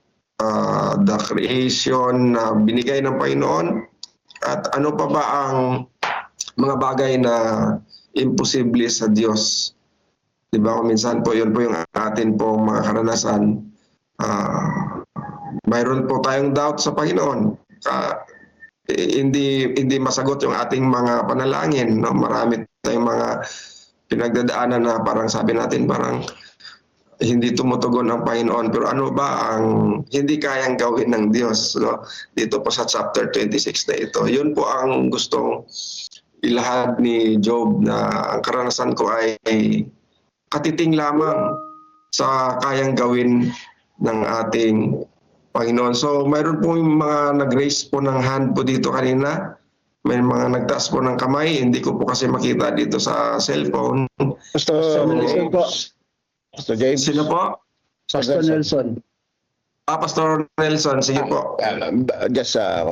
the creation na binigay ng Panoon at ano pa ba ang mga bagay na imposible sa Diyos. Diba? Kung minsan po, yun po yung atin po mga karanasan. Mayroon po tayong doubt sa Panginoon. Hindi masagot yung ating mga panalangin. No? Marami tayong mga pinagdadaanan na parang sabi natin, parang hindi tumutugon ang Panginoon. Pero ano ba ang hindi kayang gawin ng Diyos? No? Dito po sa chapter 26 na ito. Yun po ang gustong ilahad ni Job, na ang karanasan ko ay katiting lamang sa kayang gawin ng ating Panginoon. So mayroon po yung mga nag-raise po ng hand po dito kanina. May mga nagtaas po ng kamay. Hindi ko po kasi makita dito sa cellphone. Pastor Nelson po. Pastor James. Sino po? Pastor Nelson. Pastor Nelson, sige po. Just a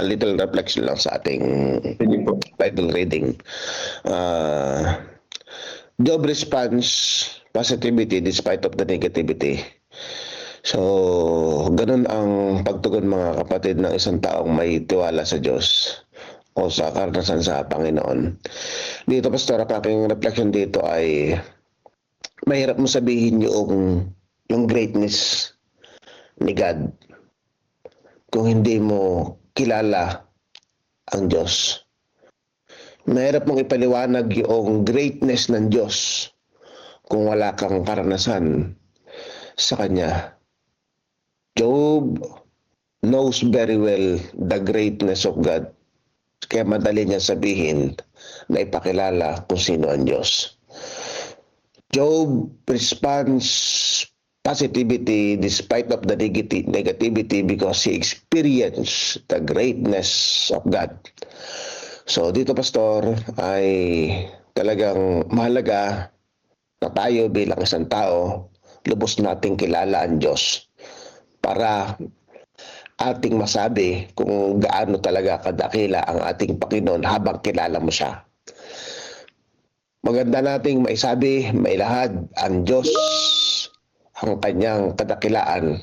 little reflection lang sa ating Sige po. Bible reading. Job responds positivity despite of the negativity. So, ganun ang pagtugon mga kapatid ng isang taong may tiwala sa Diyos o sa karanasan sa Panginoon. Dito, Pastor, ang aking reflection dito ay mahirap mo sabihin yung greatness ni God kung hindi mo kilala ang Diyos. Mahirap mong ipaliwanag yung greatness ng Diyos kung wala kang karanasan sa Kanya. Job knows very well the greatness of God. Kaya madali niya sabihin na ipakilala kung sino ang Diyos. Job responds positivity despite of the negativity because he experienced the greatness of God. So dito, Pastor, ay talagang mahalaga na tayo bilang isang tao, lubos nating kilala ang Diyos para ating masabi kung gaano talaga kadakila ang ating Panginoon habang kilala mo siya. Maganda nating maisabi, mailahad ang Diyos ang kanyang kadakilaan.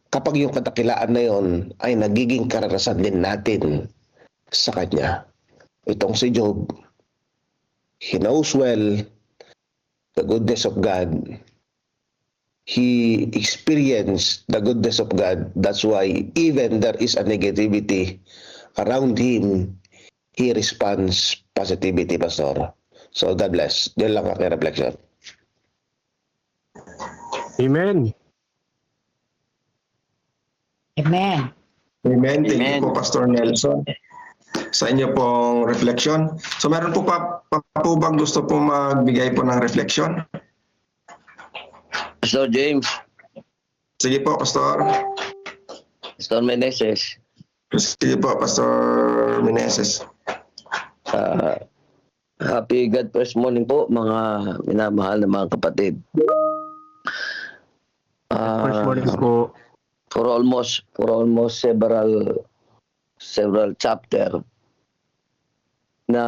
Kapag yung kadakilaan na yon ay nagiging karanasan din natin sa Kanya. Itong si Job, he knows well the goodness of God. he experienced the goodness of God. That's why even there is a negativity around him, he responds positivity, Pastor. So God bless. Diyan lang aking reflection. Amen. Amen. Amen. Thank you Amen. po, Pastor Nelson, sa inyo pong reflection. So meron po pa po bang gusto po magbigay po ng reflection? Pastor James, Sige po, Pastor. Pastor Meneses, Sige po, Pastor Meneses. happy God first morning po mga minamahal na mga kapatid. First morning po. For almost several chapter na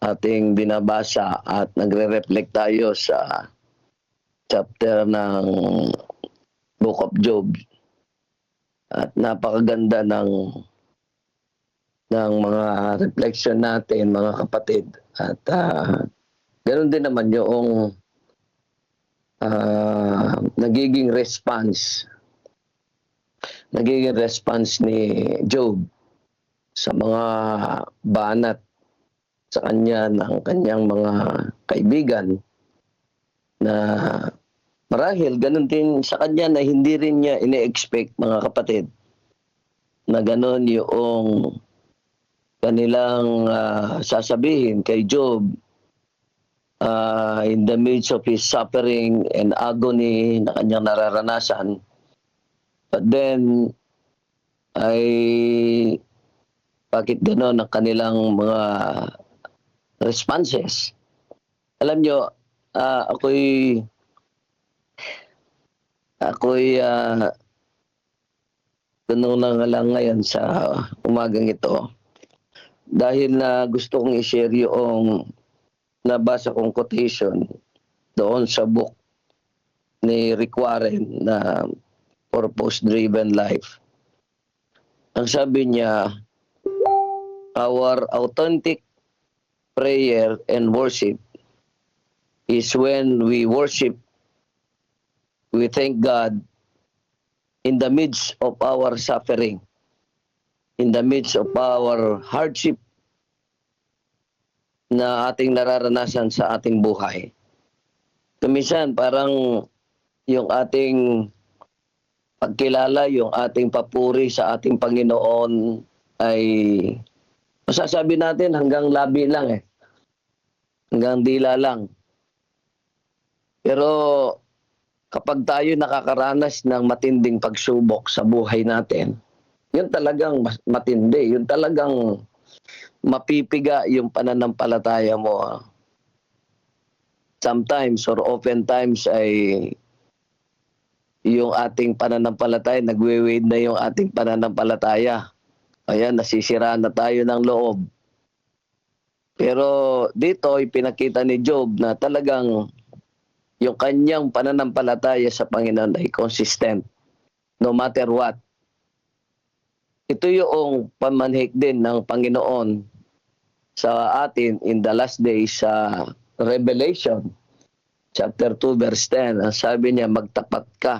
ating binabasa at nagre-reflect tayo sa chapter ng Book of Job. At napakaganda ng mga reflection natin, mga kapatid. At ganoon din naman yung nagiging response ni Job sa mga banat sa kanya ng kanyang mga kaibigan, na marahil ganun din sa kanya na hindi rin niya ine-expect, mga kapatid, na ganun yung kanilang sasabihin kay Job in the midst of his suffering and agony na kanyang nararanasan. But then, bakit gano'n ang kanilang mga responses? Alam nyo, ako'y tanong na lang ngayon sa umagang ito, dahil na gusto kong i-share yung nabasa kong quotation doon sa book ni Rick Warren na Purpose-Driven Life. Ang sabi niya, our authentic prayer and worship is when we worship, we thank God in the midst of our suffering, in the midst of our hardship na ating nararanasan sa ating buhay. Kuminsan parang yung ating pagkilala, yung ating papuri sa ating Panginoon ay masasabi natin hanggang labi lang hanggang dila lang. Pero kapag tayo nakakaranas ng matinding pagsubok sa buhay natin, yun talagang matindi, yun talagang mapipiga yung pananampalataya mo. Sometimes or oftentimes ay yung ating pananampalataya, nagwe-wade na yung ating pananampalataya. Ayan, nasisira na tayo ng loob. Pero dito, ipinakita ni Job na talagang yung kanyang pananampalataya sa Panginoon ay consistent, no matter what. Ito yung pamanhik din ng Panginoon sa atin in the last days sa Revelation, chapter 2, verse 10. Ang sabi niya, magtapat ka.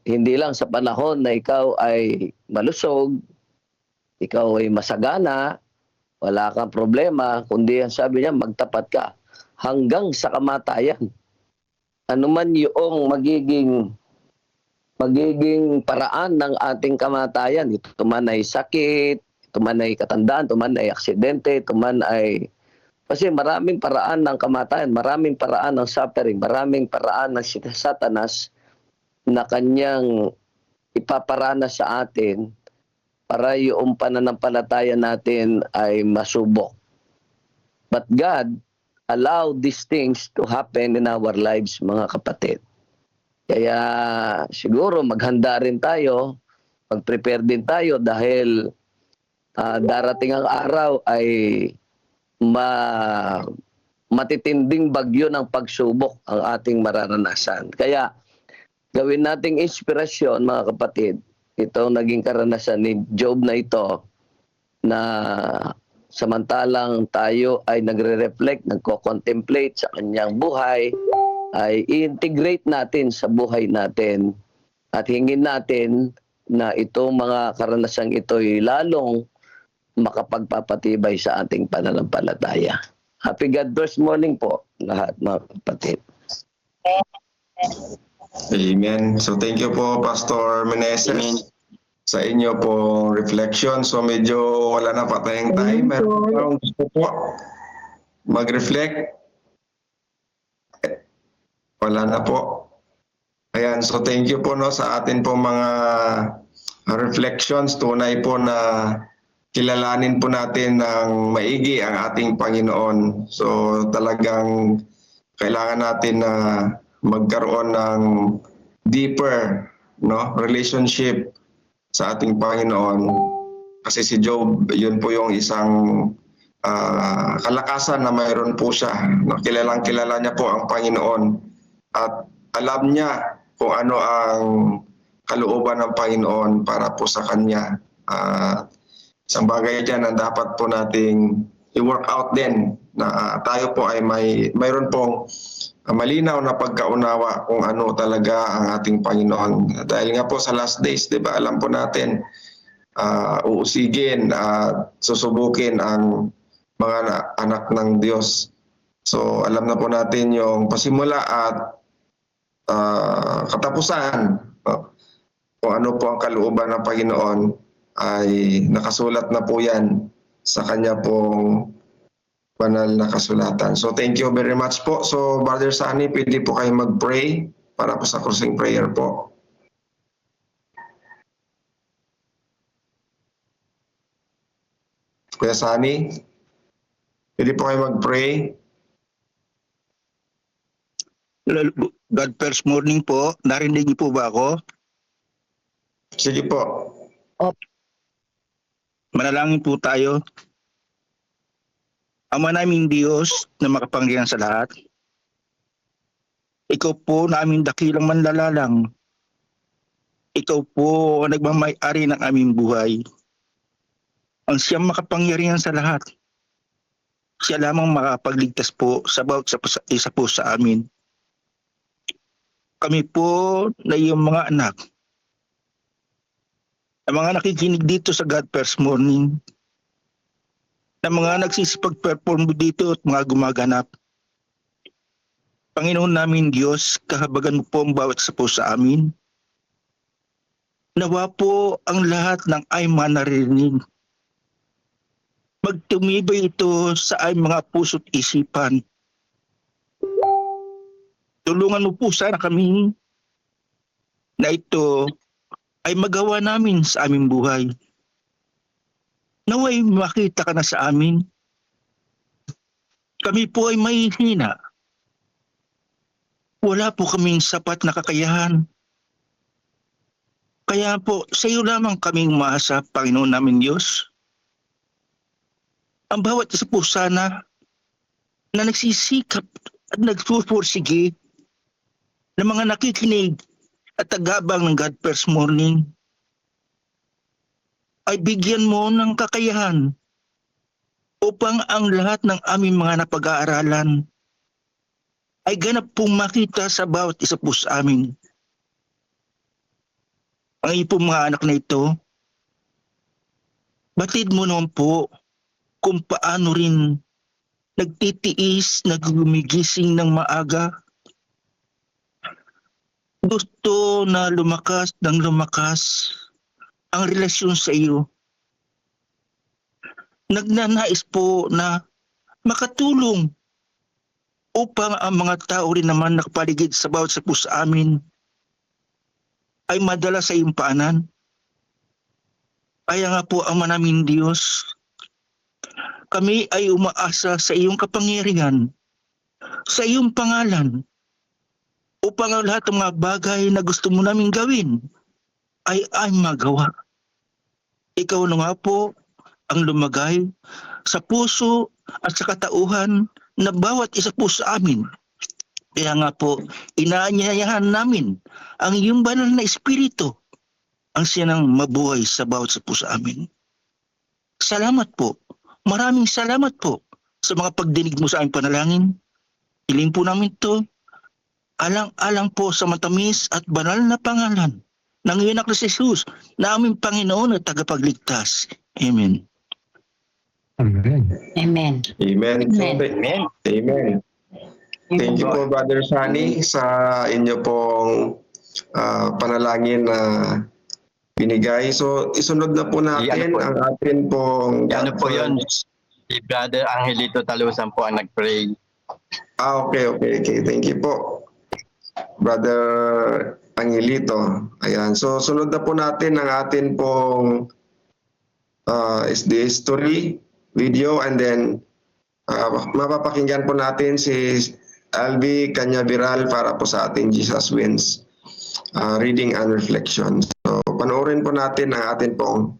Hindi lang sa panahon na ikaw ay malusog, ikaw ay masagana, wala kang problema, kundi ang sabi niya, magtapat ka hanggang sa kamatayan. Ano man yung magiging paraan ng ating kamatayan, ito man ay sakit, ito man ay katandaan, ito man ay aksidente, ito man ay... Kasi maraming paraan ng kamatayan, maraming paraan ng suffering, maraming paraan ng Satanas na kanyang ipaparanas sa atin para yung pananampalataya natin ay masubok. But God allowed these things to happen in our lives, mga kapatid. Kaya siguro maghanda rin tayo, mag-prepare din tayo dahil darating ang araw ay matitinding bagyo ng pagsubok ang ating mararanasan. Kaya gawin nating inspirasyon, mga kapatid, ito naging karanasan ni Job na ito, na samantalang tayo ay nagre-reflect, nagko-contemplate sa kanyang buhay, ay i-integrate natin sa buhay natin at hingin natin na itong mga karanasang ito ay lalong makapagpapatibay sa ating pananampalataya. Happy God bless morning po lahat mga kapatid. Amen. So thank you po, Pastor Meneses, Amen. sa inyo pong reflection. So medyo wala na pa tayong time. Meron pa akong gusto po mag-reflect. Wala na po. Ayan, so thank you po no sa atin po mga reflections. Tunay po na kilalanin po natin ng maigi ang ating Panginoon. So talagang kailangan natin na magkaroon ng deeper relationship sa ating Panginoon. Kasi si Job, yun po yung isang kalakasan na mayroon po siya. Kilalang kilala niya po ang Panginoon at alam niya kung ano ang kalooban ng Panginoon para po sa kanya. Isang bagay dyan na dapat po nating i-work out din na tayo po ay mayroon pong malinaw na pagkaunawa kung ano talaga ang ating Panginoon. Dahil nga po sa last days, di ba, alam po natin, uusigin at susubukin ang mga anak ng Diyos. So alam na po natin yung pasimula at katapusan. Kung ano po ang kalooban ng Panginoon ay nakasulat na po yan sa kanya pong banal na kasulatan. So thank you very much po. So Brother Sunny, pwede po kayo mag-pray para po sa closing prayer po. Kuya Sunny, pwede po kayo mag-pray. God first morning po. Narinig niyo po ba ako? Sige po. Manalangin po tayo. Ama naming Diyos na makapangyarihan sa lahat, Ikaw po na aming dakilang manlalalang. Ikaw po ang nagmamay-ari ng aming buhay. Ang siyang makapangyarihan sa lahat. Siya lamang makapagligtas po sa bawat isa po sa amin. Kami po na iyong mga anak, ang mga nakikinig dito sa God First Morning, na mga nagsisipag-perform dito at mga gumaganap. Panginoon namin Diyos, kahabagan mo po ang bawat isa po sa amin. Nawa po ang lahat ng ay manarinig. Magtumibay ito sa ay mga puso't isipan. Tulungan mo po sana kami na ito ay magawa namin sa aming buhay. Naway makita ka na sa amin. Kami po ay mahihina. Wala po kaming sapat na kakayahan. Kaya po sa iyo lamang kaming umaasa, Panginoon namin Diyos. Ang bawat isa po sana na nagsisikap at nagsupursige ng mga nakikinig at tagabang ng God First Morning ay bigyan mo ng kakayahan upang ang lahat ng aming mga napag-aaralan ay ganap pong makita sa bawat isa po sa amin. Ang iyong mga anak na ito, batid mo naman po kung paano rin nagtitiis, nagumigising ng maaga. Gusto na lumakas ng lumakas ang relasyon sa iyo. Nagnanais po na makatulong upang ang mga tao rin naman nakapaligid sa bawat sa puso amin ay madala sa iyong paanan. Kaya nga po, Ama namin Diyos, kami ay umaasa sa iyong kapangyarihan, sa iyong pangalan, upang ang lahat ng mga bagay na gusto mo namin gawin ay magawa. Ikaw na nga po ang lumagay sa puso at sa katauhan na bawat isa po sa amin. Kaya nga po, inaanyayahan namin ang iyong banal na espiritu ang siya nang mabuhay sa bawat isa po sa amin. Salamat po. Maraming salamat po sa mga pagdinig mo sa aming panalangin. Hiling po namin ito alang-alang po sa matamis at banal na pangalan ng iyong anak na si Jesus, na aming Panginoon at tagapagligtas. Amen. Amen. Amen. Amen. Amen. Amen. Thank you po, Brother Sunny, sa inyo pong panalangin na binigay. So, isunod na po natin po. ang atin pong... Ano po yun? Si Brother Angelito Talusan po ang nag-pray. Okay. Thank you po, Brother Angelito. Ayan. So, sunod na po natin ang atin pong SD History video, and then mapapakinggan po natin si Albi Canyaveral para po sa ating Jesus Wins reading and reflection. So, panoorin po natin ang atin pong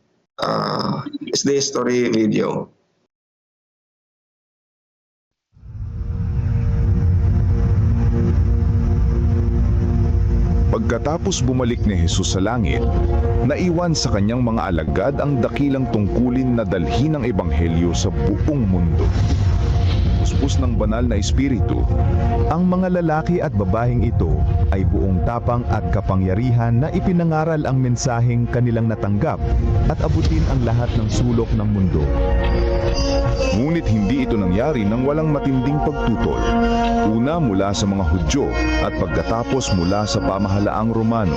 SD History video. Pagkatapos bumalik ni Jesus sa langit, naiwan sa kanyang mga alagad ang dakilang tungkulin na dalhin ang ebanghelyo sa buong mundo. Puspos ng banal na espiritu, ang mga lalaki at babaeng ito ay buong tapang at kapangyarihan na ipinangaral ang mensaheng kanilang natanggap at abutin ang lahat ng sulok ng mundo. Ngunit hindi ito nangyari nang walang matinding pagtutol. Una mula sa mga Hudyo at pagkatapos mula sa pamahalaang Romano.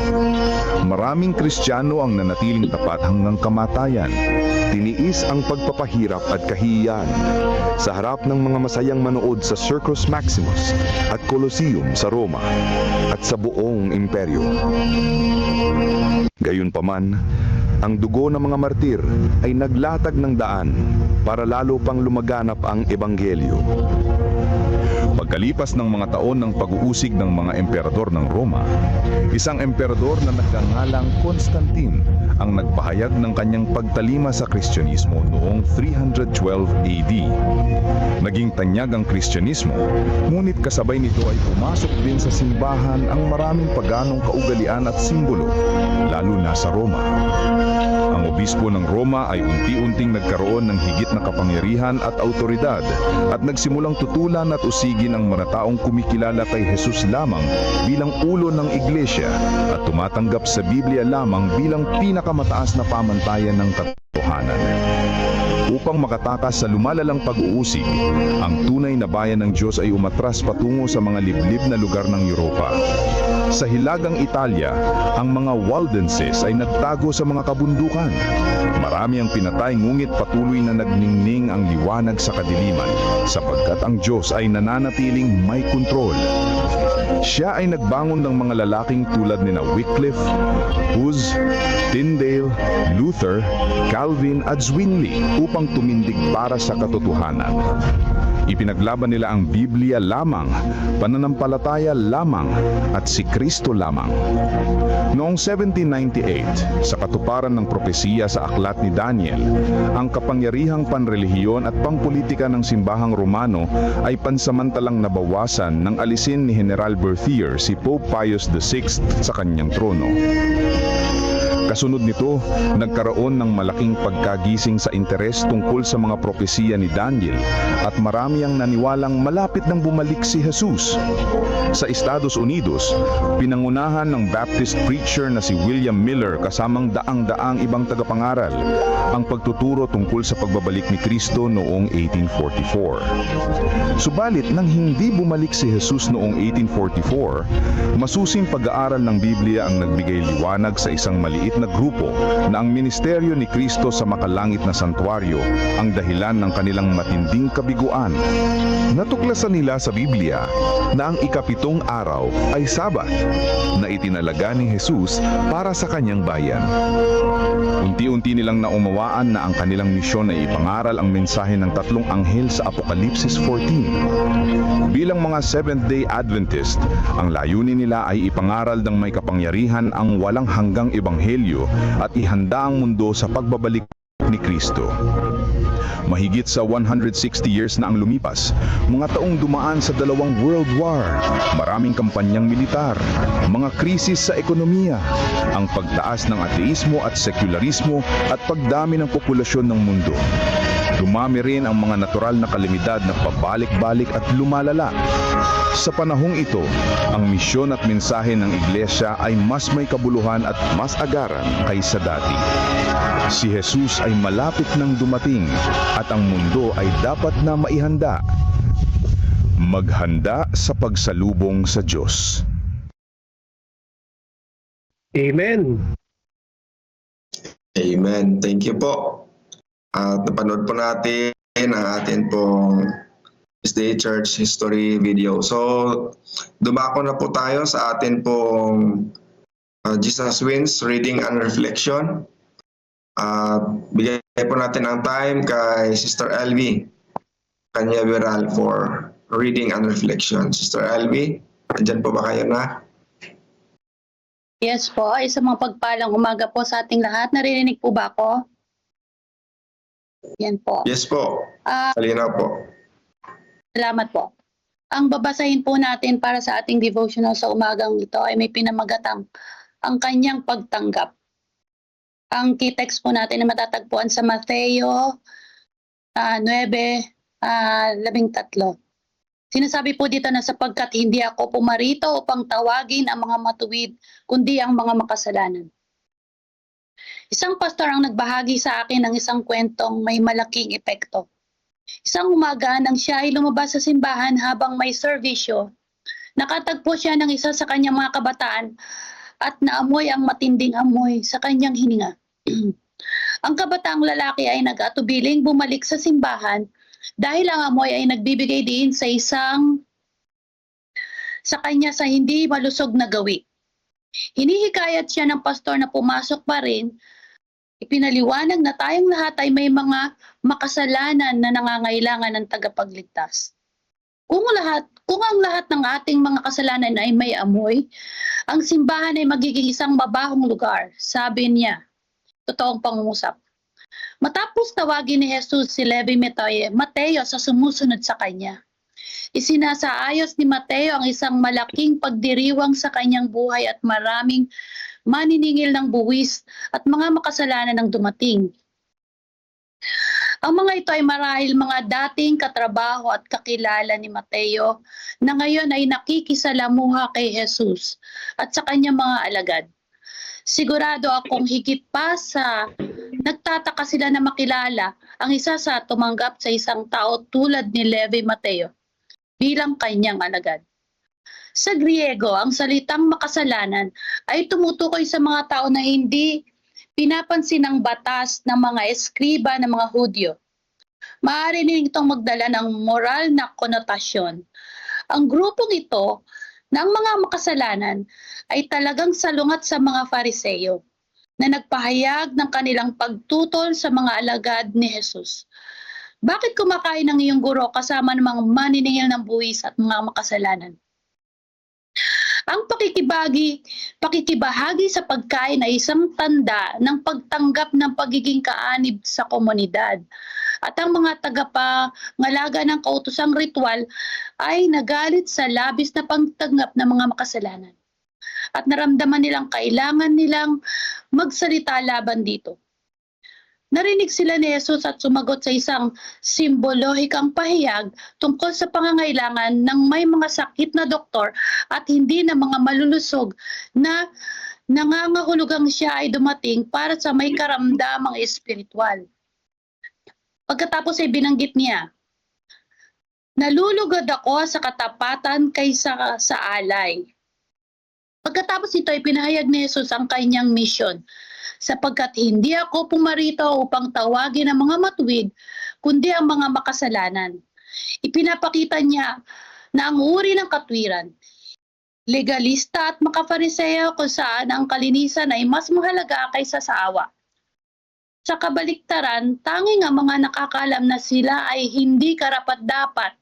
Maraming Kristiyano ang nanatiling tapat hanggang kamatayan. Tiniis ang pagpapahirap at kahihiyan sa harap ng mga masayang manood sa Circus Maximus at Colosseum sa Roma at sa buong imperyo. Gayunpaman, ang dugo ng mga martir ay naglatag ng daan para lalo pang lumaganap ang ebanghelyo. Pagkalipas ng mga taon ng pag-uusig ng mga emperador ng Roma, isang emperador na nagngangalang Constantine ang nagpahayag ng kanyang pagtalima sa Kristyanismo noong 312 AD. Naging tanyag ang Kristyanismo, ngunit kasabay nito ay pumasok din sa simbahan ang maraming paganong kaugalian at simbolo, lalo na sa Roma. Ang obispo ng Roma ay unti-unting nagkaroon ng higit na kapangyarihan at autoridad at nagsimulang tutulan at usigin ang mga taong kumikilala kay Jesus lamang bilang ulo ng iglesia at tumatanggap sa Biblia lamang bilang pinakamataas na pamantayan ng katotohanan. Upang makatakas sa lumalalang pag-uusig, ang tunay na bayan ng Diyos ay umatras patungo sa mga liblib na lugar ng Europa. Sa hilagang Italia, ang mga Waldenses ay nagtago sa mga kabundukan. Marami ang pinatay ngunit patuloy na nagningning ang liwanag sa kadiliman, sapagkat ang Diyos ay nananatiling may kontrol. Siya ay nagbangon ng mga lalaking tulad ni Wycliffe, Hus, Tyndale, Luther, Calvin at Zwingli upang tumindig para sa katotohanan. Ipinaglaban nila ang Biblia lamang, pananampalataya lamang at si Kristo lamang. Noong 1798, sa katuparan ng propesiya sa aklat ni Daniel, ang kapangyarihang panrelihiyon at pangpolitika ng simbahang Romano ay pansamantalang nabawasan nang alisin ni General Berthier si Pope Pius VI sa kanyang trono. Kasunod nito, nagkaroon ng malaking pagkagising sa interes tungkol sa mga propesiya ni Daniel at marami ang naniwalang malapit nang bumalik si Jesus. Sa Estados Unidos, pinangunahan ng Baptist preacher na si William Miller kasamang daang-daang ibang tagapangaral ang pagtuturo tungkol sa pagbabalik ni Kristo noong 1844. Subalit nang hindi bumalik si Jesus noong 1844, masusing pag-aaral ng Biblia ang nagbigay liwanag sa isang maliit na grupo na ang ministeryo ni Kristo sa makalangit na santuaryo ang dahilan ng kanilang matinding kabiguan. Natuklasan nila sa Biblia na ang ikapitong araw ay Sabat na itinalaga ni Jesus para sa kanyang bayan. Unti-unti nilang naumawaan na ang kanilang misyon ay ipangaral ang mensahe ng tatlong anghel sa Apokalipsis 14. Bilang mga Seventh-day Adventist, ang layunin nila ay ipangaral ng may kapangyarihan ang walang hanggang ebanghelyo at ihanda ang mundo sa pagbabalik ni Kristo. Mahigit sa 160 years na ang lumipas, mga taong dumaan sa dalawang World War, maraming kampanyang militar, mga krisis sa ekonomiya, ang pagtaas ng ateismo at sekularismo at pagdami ng populasyon ng mundo. Dumami rin ang mga natural na kalamidad na pabalik-balik at lumalala. Sa panahong ito, ang misyon at mensahe ng iglesia ay mas may kabuluhan at mas agaran kaysa dati. Si Jesus ay malapit nang dumating at ang mundo ay dapat na maihanda. Maghanda sa pagsalubong sa Diyos. Amen. Amen. Thank you po. At napanood po natin ang atin pong SDA Church History video. So, dumako na po tayo sa atin pong Jesus Wins Reading and Reflection. Bigay po natin ang time kay Sister Elvie Canyaveral for Reading and Reflection. Sister Elvie, andyan po ba kayo na? Yes po, isang mga pagpalang umaga po sa ating lahat. Naririnig po ba ako? Yan po. Yes po. Salina po. Salamat po. Ang babasahin po natin para sa ating devotional sa umagang ito ay may pinamagatang ang kanyang pagtanggap. Ang key text po natin ay matatagpuan sa Mateo 9:13. Sinasabi po dito na sapagkat hindi ako pumarito upang tawagin ang mga matuwid, kundi ang mga makasalanan. Isang pastor ang nagbahagi sa akin ng isang kwentong may malaking epekto. Isang umaga nang siya ay lumabas sa simbahan habang may serbisyo, nakatagpo siya ng isa sa kanyang mga kabataan at naamoy ang matinding amoy sa kanyang hininga. Ang kabataang lalaki ay nag-atubiling bumalik sa simbahan dahil ang amoy ay nagbibigay din sa kanya sa hindi malusog na gawi. Hinihikayat siya ng pastor na pumasok pa rin. Ipinaliwanag na tayong lahat ay may mga makasalanan na nangangailangan ng tagapagligtas. Kung ang lahat ng ating mga kasalanan ay may amoy, ang simbahan ay magiging isang mabahong lugar, sabi niya. Totoong pangungusap. Matapos tawagin ni Jesus si Levi Mateo sa sumusunod sa kanya. Isinasaayos ni Mateo ang isang malaking pagdiriwang sa kanyang buhay at maraming maniningil ng buwis at mga makasalanan ang dumating. Ang mga ito ay marahil mga dating katrabaho at kakilala ni Mateo na ngayon ay nakikisalamuha kay Jesus at sa kanyang mga alagad. Sigurado akong higit pa sa nagtataka sila na makilala ang isa sa tumanggap sa isang tao tulad ni Levi Mateo bilang kanyang alagad. Sa Griego, ang salitang makasalanan ay tumutukoy sa mga tao na hindi pinapansin ng batas ng mga eskriba ng mga Hudyo. Maaari din itong magdala ng moral na konotasyon. Ang grupong ito ng mga makasalanan ay talagang salungat sa mga Fariseo na nagpahayag ng kanilang pagtutol sa mga alagad ni Jesus. Bakit kumakain ng iyong guro kasama ng mga maniningil ng buwis at mga makasalanan? Ang pakikibahagi sa pagkain ay isang tanda ng pagtanggap ng pagiging kaanib sa komunidad. At ang mga tagapangalaga ng kautosang ritual ay nagalit sa labis na pagtanggap ng mga makasalanan. At naramdaman nilang kailangan nilang magsalita laban dito. Narinig sila ni Jesus at sumagot sa isang simbolohikang pahayag tungkol sa pangangailangan ng may mga sakit na doktor at hindi na mga malulusog na nangangahulugang siya ay dumating para sa may karamdamang espiritual. Pagkatapos ay binanggit niya, nalulugod ako sa katapatan kaysa sa alay. Pagkatapos ito ay pinahayag ni Jesus ang kanyang misyon, sapagkat hindi ako pumarito upang tawagin ang mga matuwid, kundi ang mga makasalanan. Ipinapakita niya na ang uri ng katwiran, legalista at makafariseo kung saan ang kalinisan ay mas mahalaga kaysa sa awa. Sa kabaliktaran, tanging ang mga nakakalam na sila ay hindi karapat-dapat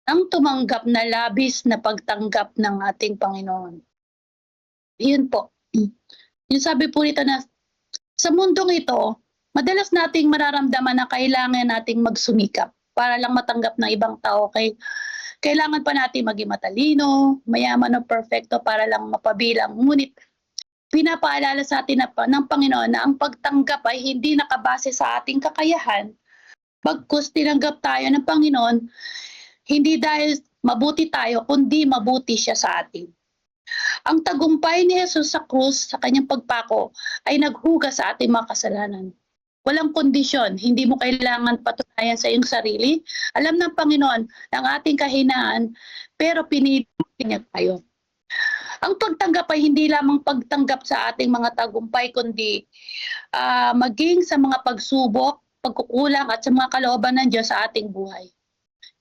ang tumanggap na labis na pagtanggap ng ating Panginoon. Yun po. Yung sabi po nito na sa mundong ito, madalas nating mararamdaman na kailangan nating magsumikap para lang matanggap ng ibang tao. Kailangan pa natin maging matalino, mayaman o perfecto para lang mapabilang. Ngunit pinapaalala sa atin ng Panginoon na ang pagtanggap ay hindi nakabase sa ating kakayahan, Pagkus tinanggap tayo ng Panginoon, hindi dahil mabuti tayo, kundi mabuti siya sa atin. Ang tagumpay ni Jesus sa krus, sa kanyang pagpako, ay naghugas sa ating mga kasalanan. Walang kondisyon, hindi mo kailangan patunayan sa iyong sarili. Alam ng Panginoon ang ating kahinaan, pero pinili niya tayo. Ang pagtanggap ay hindi lamang pagtanggap sa ating mga tagumpay, kundi maging sa mga pagsubok, pagkukulang at sa mga kalooban ng Diyos sa ating buhay.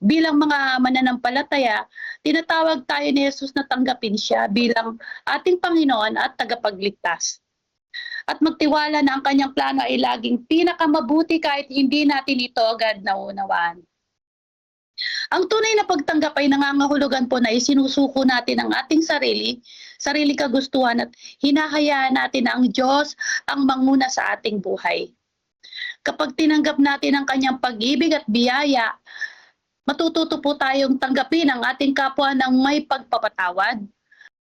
Bilang mga mananampalataya, tinatawag tayo ni Jesus na tanggapin siya bilang ating Panginoon at tagapagligtas. At magtiwala na ang kanyang plano ay laging pinakamabuti kahit hindi natin ito agad naunawaan. Ang tunay na pagtanggap ay nangangahulugan po na isinusuko natin ang ating sarili kagustuhan at hinahayaan natin na ang Diyos ang manguna sa ating buhay. Kapag tinanggap natin ang kanyang pag-ibig at biyaya, matututo po tayong tanggapin ang ating kapwa ng may pagpapatawad,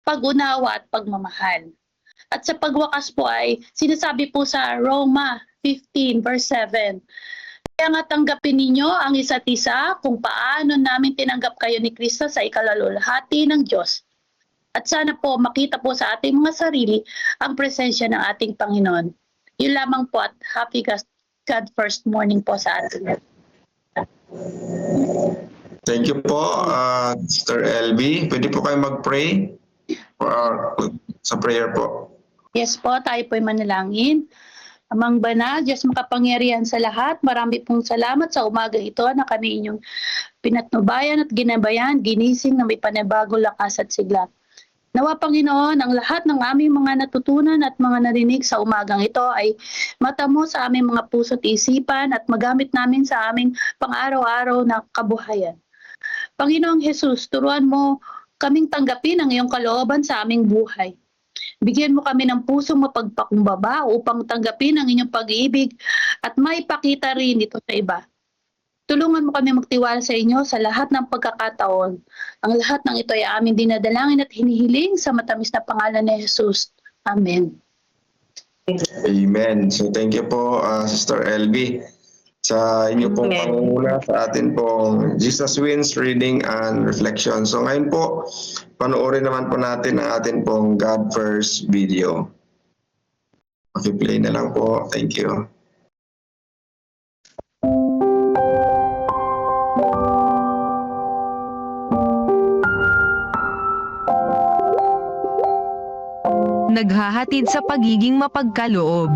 pag-unawa at pagmamahal. At sa pagwakas po ay sinasabi po sa Roma 15 verse 7, kaya nga tanggapin ninyo ang isa't isa kung paano namin tinanggap kayo ni Kristo sa ikalalulhati ng Diyos. At sana po makita po sa ating mga sarili ang presensya ng ating Panginoon. Yun lamang po at happy God first morning po sa ating. Thank you po, Sister LB. Pwede po kayo mag-pray sa prayer po. Yes po, tayo po'y manalangin. Amang banal, Diyos makapangyarihan sa lahat, marami pong salamat sa umaga ito na kami inyong pinatnubayan at ginabayan, ginising na may panibago lakas at sigla. Nawa Panginoon, ang lahat ng aming mga natutunan at mga narinig sa umagang ito ay matamo sa aming mga puso't isipan at magamit namin sa aming pang-araw-araw na kabuhayan. Panginoong Jesus, turuan mo kaming tanggapin ang iyong kalooban sa aming buhay. Bigyan mo kami ng pusong mapagpakumbaba upang tanggapin ang inyong pag-ibig at maipakita rin ito sa iba. Tulungan mo kami magtiwala sa inyo sa lahat ng pagkakataon. Ang lahat ng ito ay aming dinadalangin at hinihiling sa matamis na pangalan ni Jesus. Amen. Amen. So thank you po, Sister LB, sa inyo pong pangunguna sa atin pong Jesus Wins Reading and Reflection. So ngayon po, panoorin naman po natin ang atin pong God First video. Okay, na lang po. Thank you. Naghahatid sa pagiging mapagkaloob.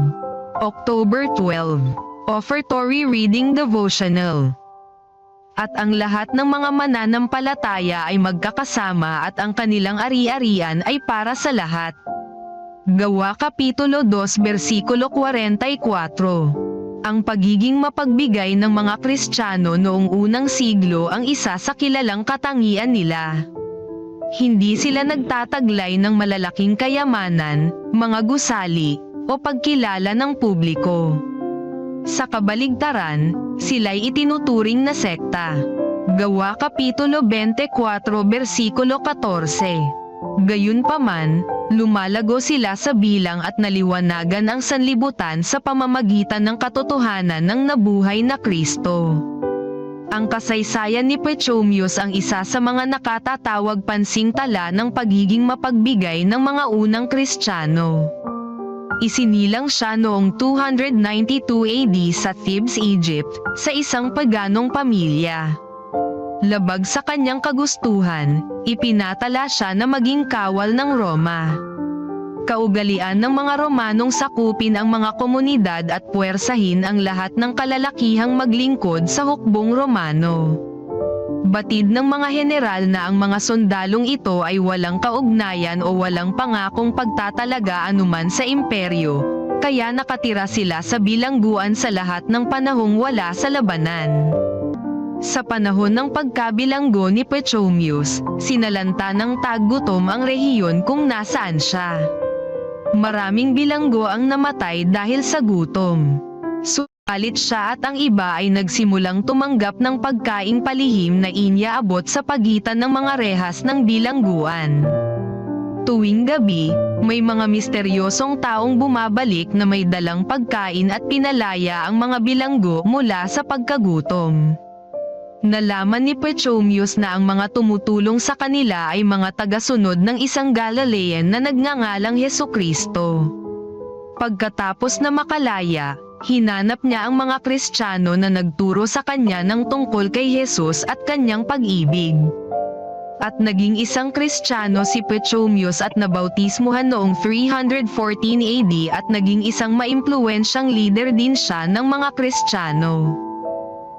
October 12. Offertory Reading Devotional. At ang lahat ng mga mananampalataya ay magkakasama at ang kanilang ari-arian ay para sa lahat. Gawa Kapitulo 2 Versikulo 44. Ang pagiging mapagbigay ng mga Kristiyano noong unang siglo ang isa sa kilalang katangian nila. Hindi sila nagtataglay ng malalaking kayamanan, mga gusali, o pagkilala ng publiko. Sa kabaligtaran, sila'y itinuturing na sekta. Gawa Kapitulo 24 Versikulo 14. Gayunpaman, lumalago sila sa bilang at naliwanagan ang sanlibutan sa pamamagitan ng katotohanan ng nabuhay na Kristo. Ang kasaysayan ni Pachomius ang isa sa mga nakatatawag pansing tala ng pagiging mapagbigay ng mga unang Kristiyano. Isinilang siya noong 292 AD sa Thebes, Egypt, sa isang paganong pamilya. Labag sa kanyang kagustuhan, ipinatala siya na maging kawal ng Roma. Kaugalian ng mga Romanong sakupin ang mga komunidad at puwersahin ang lahat ng kalalakihang maglingkod sa hukbong Romano. Batid ng mga general na ang mga sundalong ito ay walang kaugnayan o walang pangakong pagtatalaga anuman sa imperyo, kaya nakatira sila sa bilangguan sa lahat ng panahong wala sa labanan. Sa panahon ng pagkabilanggo ni Pachomius, sinalanta ng taggutom ang rehiyon kung nasaan siya. Maraming bilanggo ang namatay dahil sa gutom. Subalit siya at ang iba ay nagsimulang tumanggap ng pagkaing palihim na iniaabot sa pagitan ng mga rehas ng bilangguan. Tuwing gabi, may mga misteryosong taong bumabalik na may dalang pagkain at pinalaya ang mga bilanggo mula sa pagkagutom. Nalaman ni Pachomius na ang mga tumutulong sa kanila ay mga tagasunod ng isang Galilean na nagngangalang Hesukristo. Pagkatapos na makalaya, hinanap niya ang mga Kristiyano na nagturo sa kanya ng tungkol kay Jesus at kanyang pag-ibig. At naging isang Kristiyano si Pachomius at nabautismuhan noong 314 AD at naging isang maimpluwensyang leader din siya ng mga Kristiyano.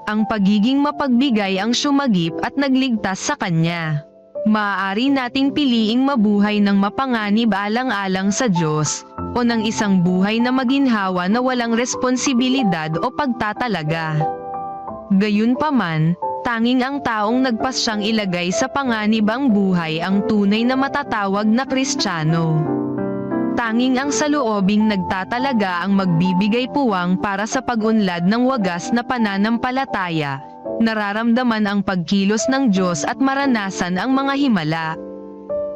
Ang pagiging mapagbigay ang sumagip at nagligtas sa kanya. Maaari nating piliing mabuhay ng mapanganib alang-alang sa Diyos, o ng isang buhay na maginhawa na walang responsibilidad o pagtatalaga. Gayunpaman, tanging ang taong nagpasyang ilagay sa panganib ang buhay ang tunay na matatawag na Kristiyano. Tanging ang saloobing nagtatalaga ang magbibigay puwang para sa pag-unlad ng wagas na pananampalataya, nararamdaman ang pagkilos ng Diyos at maranasan ang mga himala.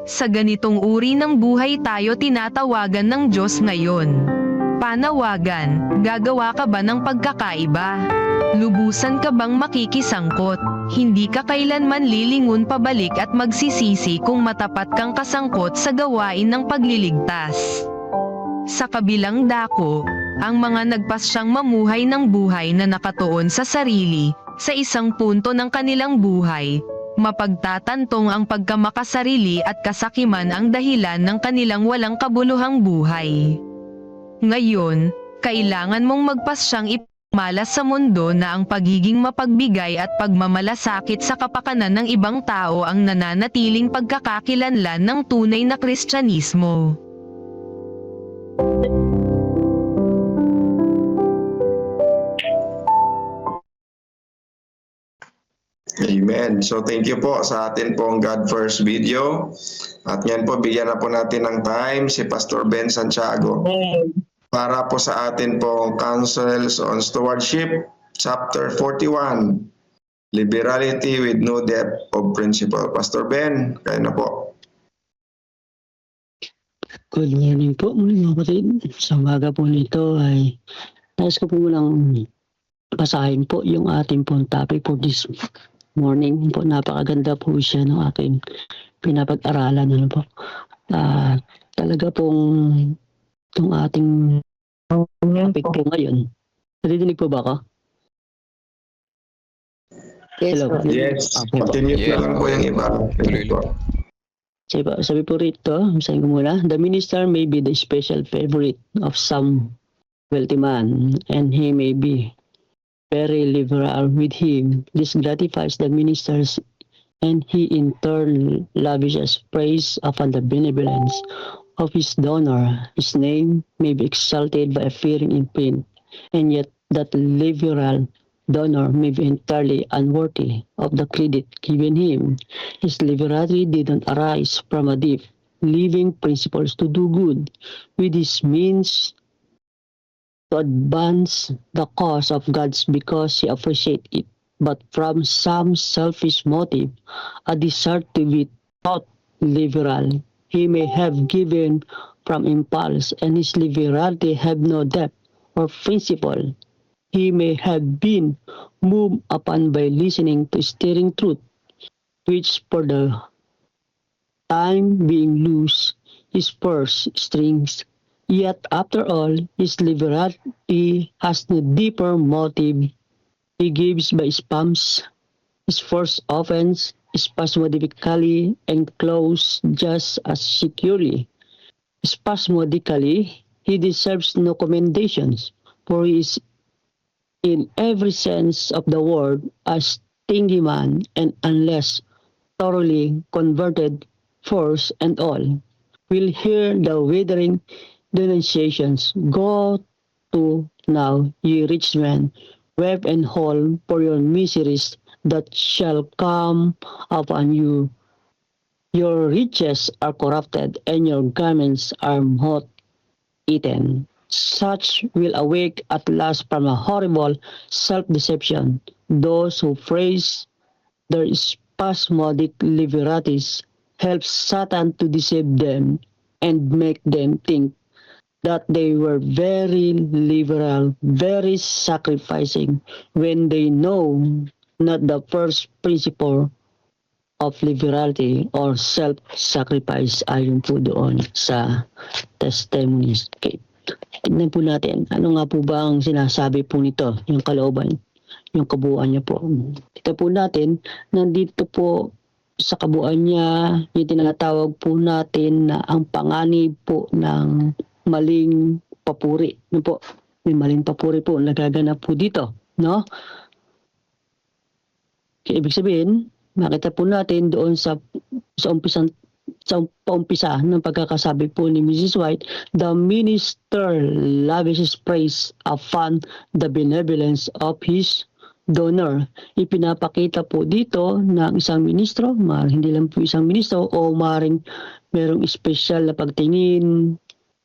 Sa ganitong uri ng buhay tayo tinatawagan ng Diyos ngayon. Panawagan, gagawa ka ba ng pagkakaiba? Lubusan ka bang makikisangkot? Hindi ka kailanman lilingon pabalik at magsisisi kung matapat kang kasangkot sa gawain ng pagliligtas. Sa kabilang dako, ang mga nagpasyang mamuhay ng buhay na nakatuon sa sarili, sa isang punto ng kanilang buhay, mapagtatantong ang pagkamakasarili at kasakiman ang dahilan ng kanilang walang kabuluhang buhay. Ngayon, kailangan mong magpasyang malas sa mundo na ang pagiging mapagbigay at pagmamalasakit sa kapakanan ng ibang tao ang nananatiling pagkakakilanlan ng tunay na Kristyanismo. Amen. So thank you po sa atin pong God First video. At ngayon po, bigyan na po natin ng time si Pastor Ben Santiago para po sa atin pong Counsels on Stewardship, Chapter 41, Liberality with No Depth of Principle. Pastor Ben, kayo na po. Good morning po mga kapatid. Sa umaga po nito ay nais ko po mulang basahin po yung ating pong topic for this morning po. Napakaganda po siya ng ating pinapag-aralan. Ano po. Talaga pong itong ating topic po ngayon. Nadidinig po ba ako? Yes, Hello. po. Yes, continue Yes. lang po yung iba. Tuloy lang. Sabi po rito, sabihin ko muna, the minister may be the special favorite of some wealthy man, and he may be very liberal with him. This gratifies the ministers, and he in turn lavishes praise upon the benevolence of his donor. His name may be exalted by appearing in print, and yet that liberal donor may be entirely unworthy of the credit given him. His liberality did not arise from a deep, living principles to do good with his means to advance the cause of God's because he appreciates it, but from some selfish motive, a desire to be taught liberal. He may have given from impulse, and his liberality have no depth or principle. He may have been moved upon by listening to stirring truth, which for the time being loose his purse strings. Yet after all, his liberality has no deeper motive. He gives by spams. His first offense spasmodically and close just as securely. Spasmodically, he deserves no commendations, for he is in every sense of the word a stingy man, and unless thoroughly converted, force and all will hear the withering denunciations. Go to now, ye rich men, weep and howl for your miseries that shall come upon you. Your riches are corrupted, and your garments are moth-eaten. Such will awake at last from a horrible self-deception. Those who praise their spasmodic liberalities helped Satan to deceive them and make them think that they were very liberal, very sacrificing, when they know not the first principle of liberality or self-sacrifice ayon po doon sa testimonies. Okay. Tignan po natin, ano nga po ba ang sinasabi po nito, yung kalooban, yung kabuuan niya po. Kita po natin, nandito po sa kabuuan niya, yung tinatawag po natin na ang panganib po ng maling papuri. Ano po? May maling papuri po nagaganap po dito, no? Kaya ibig sabihin, makita po natin doon sa paumpisa ng pagkakasabi po ni Mrs. White, the minister lavishes praise upon the benevolence of his donor. Ipinapakita po dito ng isang ministro, hindi lang po isang ministro, o maring merong special na pagtingin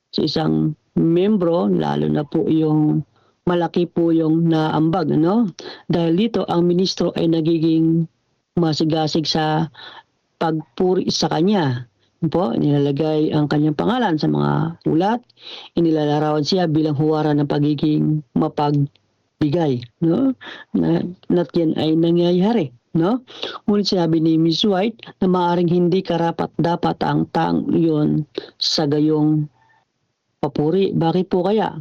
sa isang membro, lalo na po yung malaki po yung naambag, ano? Dahil dito, ang ministro ay nagiging masigasig sa pagpuri sa kanya. Po, inilalagay ang kanyang pangalan sa mga ulat, inilalarawan siya bilang huwara ng pagiging mapagbigay, no? Not yan ay nangyayari, no? Ngunit sinabi ni Ms. White na maaaring hindi karapat-dapat ang taong iyon sa gayong papuri. Bakit po kaya?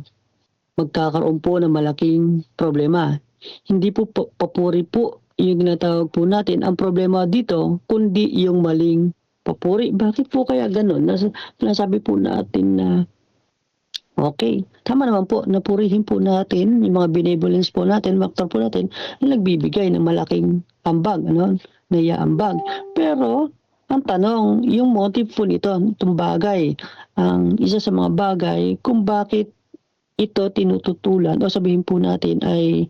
Magkakaroon po ng malaking problema. Hindi po papuri po yung tinatawag po natin ang problema dito, kundi yung maling papuri. Bakit po kaya ganun? Nasabi po natin na okay, tama naman po, napurihin po natin yung mga benevolence po natin, maktar po natin na nagbibigay ng malaking ambag, ano? Naiaambag. Pero ang tanong, yung motive po nito, itong bagay, ang isa sa mga bagay kung bakit ito tinututulan o sabihin po natin ay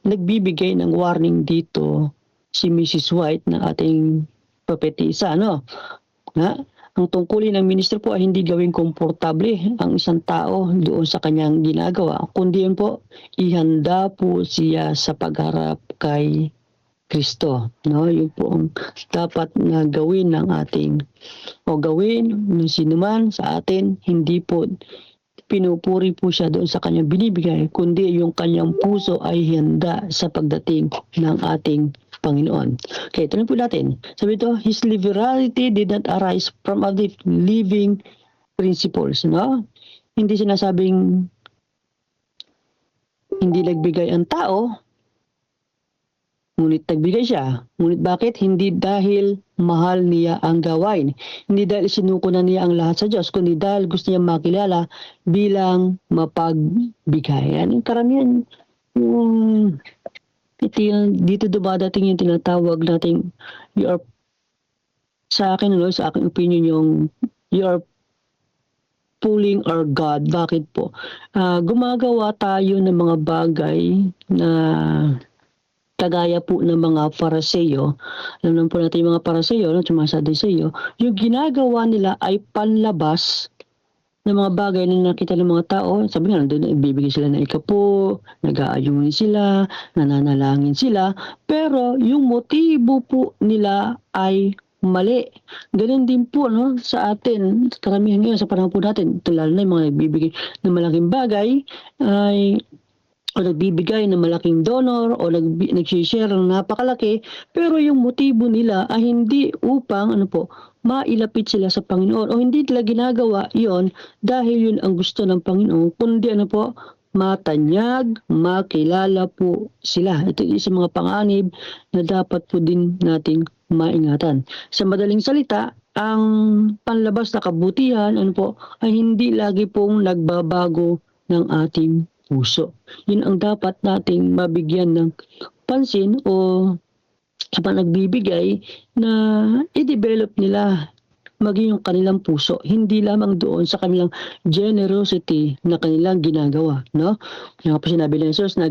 nagbibigay ng warning dito si Mrs. White na ating propetisa, no? Ang tungkulin ng ministro po ay hindi gawing komportable ang isang tao doon sa kanyang ginagawa, kundi yun po, ihanda po siya sa pagharap kay Kristo, no? Yun po ang dapat na gawin ng ating o gawin ng sinuman sa atin, hindi po pinupuri po siya doon sa kanyang binibigay, kundi yung kanyang puso ay handa sa pagdating ng ating Panginoon. Okay, tanong po natin. Sabi ito, his liberality did not arise from a living principles, no? Hindi sinasabing hindi nagbigay ang tao, ngunit nagbigay siya. Ngunit bakit? Hindi dahil mahal niya ang gawain. Hindi dahil sinuko na niya ang lahat sa Diyos, kundi dahil gusto niya makilala bilang mapagbigay. Yan yung karamihan. Yung dito dumadating yung tinatawag nating sa akin, ano, sa aking opinion, yung you are pulling our God. Bakit po? Gumagawa tayo ng mga bagay na kagaya po ng mga Pariseo. Alam naman po natin yung mga Pariseo, no? Saduseo, yung ginagawa nila ay panlabas ng mga bagay na nakita ng mga tao. Sabi nga, doon ibibigay sila ng ikapo, nag-aayunin sila, nananalangin sila, pero yung motibo po nila ay mali. Ganun din po, no, sa atin, karamihan ngayon sa panahon po natin, lalo na yung mga nagbibigay ng malaking bagay, ay o nagbibigay ng malaking donor o nag-share ng napakalaki, pero yung motibo nila ay hindi upang mailapit sila sa Panginoon, o hindi nila ginagawa yon dahil yun ang gusto ng Panginoon, kundi matanyag, makilala po sila. Ito yung sa mga panganib na dapat po din nating maingatan. Sa madaling salita, ang panlabas na kabutihan ay hindi lagi pong nagbabago ng ating puso. Yun ang dapat nating mabigyan ng pansin o kapag nagbibigay na i-develop nila maging yung kanilang puso, hindi lamang doon sa kanilang generosity na kanilang ginagawa, no? Yung po sinabi ng Jesus na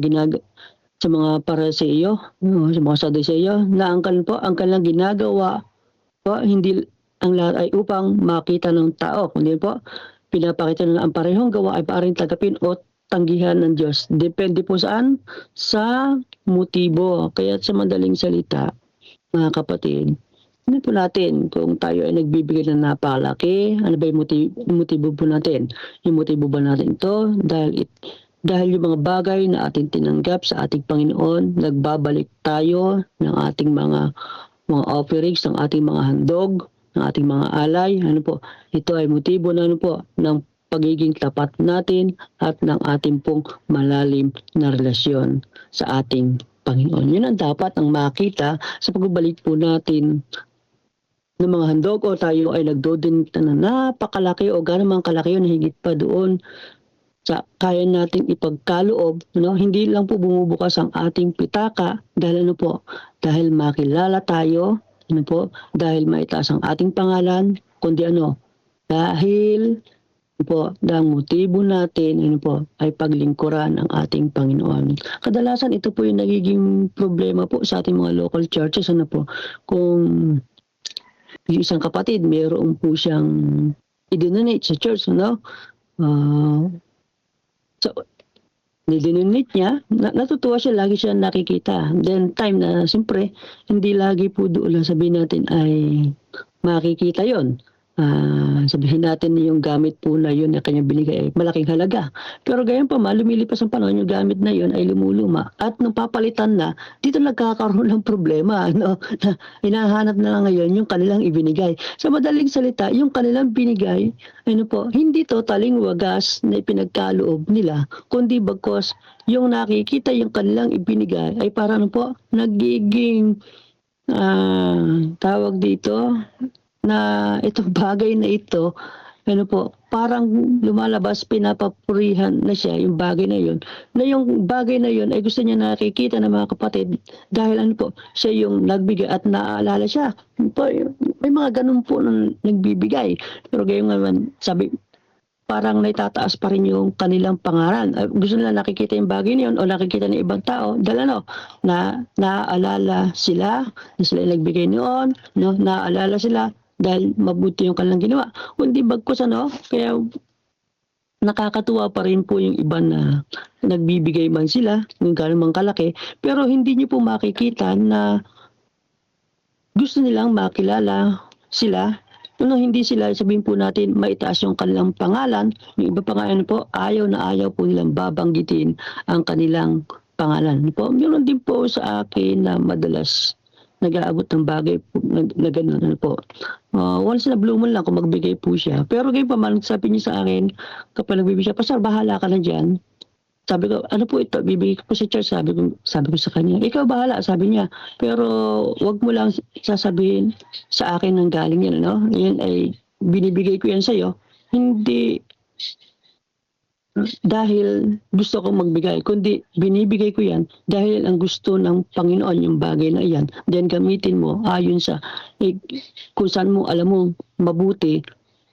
sa mga Pariseo, sa mga Saduseo, na ang kanilang ginagawa po, hindi ang lahat ay upang makita ng tao, kundi po pinapakita na ang parehong gawa ay paring tagapin o tanggihan ng Diyos. Depende po saan? Sa motibo. Kaya sa madaling salita, mga kapatid, Ano po natin kung tayo ay nagbibigay ng napakalaki, ano ba yung motibo po natin? Yung motibo ba natin ito dahil yung mga bagay na ating tinanggap sa ating Panginoon, nagbabalik tayo ng ating mga offerings, ng ating mga handog, ng ating mga alay. Ano po? Ito ay motibo na ano po ng pagiging tapat natin at ng ating pong malalim na relasyon sa ating Panginoon. Yun ang dapat ang makita sa pagbabalik po natin ng mga handog o tayo ay nagdodonate na napakalaki o ganang kalaki yun, higit pa doon sa kaya nating ipagkaloob, no? Hindi lang po bumubukas ang ating pitaka dahil ano po, dahil makilala tayo, ano po, dahil maitaas ang ating pangalan, kundi ano, dahil ano po, ang motibo natin, ano po, ay paglingkuran ang ating Panginoon. Kadalasan ito po yung nagiging problema po sa ating mga local churches, ano po, kung yung isang kapatid, mayroon po siyang i-donate sa church, no? So, nidinonate niya, natutuwa siya, lagi siya nakikita. Then, time na, siyempre, hindi lagi po doon lang sabihin natin ay makikita yon. Sabihin natin na yung gamit po na yun na kanya binigay ay malaking halaga. Pero gayon pa man, lumilipas ang panahon, yung gamit na yun ay lumuluma. At nung papalitan na, dito nagkakaroon ng problema. No? Na hinahanap na lang ngayon yung kanilang ibinigay. Sa madaling salita, yung kanilang binigay, ano po, hindi totaling wagas na ipinagkaloob nila, kundi bagkos yung nakikita yung kanilang ibinigay ay parang ano po, nagiging tawag dito, na itong bagay na ito, ano po, parang lumalabas, pinapapurihan na siya, yung bagay na yun. Na yung bagay na yun ay gusto niya nakikita ng mga kapatid dahil ano po, siya yung nagbigay at naaalala siya. May mga ganun po na nagbibigay. Pero gayon naman, sabi, parang naitataas pa rin yung kanilang pangalan. Gusto nila nakikita yung bagay na yun o nakikita ng ibang tao dahil ano, naaalala sila na sila yung nagbigay noon, no? Naaalala sila dahil mabuti yung kanilang ginawa. Kundi bagkus ano, kaya nakakatuwa pa rin po yung iba na nagbibigay man sila, kung gano'n mang kalaki, pero hindi niyo po makikita na gusto nilang makilala sila. Hindi sila, sabihin po natin, maitaas yung kanilang pangalan. Yung iba pangalan po, ayaw na ayaw po nilang babanggitin ang kanilang pangalan. Po, meron din po sa akin na madalas nag-aabot ng bagay po, na gano'n, ano po. Once na blue moon lang kung magbigay po siya. Pero gayon pa man, sabi niya sa akin, kapag nagbibigay siya, Pastor, bahala ka na dyan. Sabi ko, ano po ito? Bibigay ko po sa church. Sabi ko sa kanya, ikaw bahala, sabi niya. Pero wag mo lang sasabihin sa akin ng galing yan, no? Yan ay binibigay ko yan sa'yo. Hindi dahil gusto kong magbigay, kundi binibigay ko yan dahil ang gusto ng Panginoon yung bagay na yan. Then gamitin mo ayon sa kung saan mo alam mo mabuti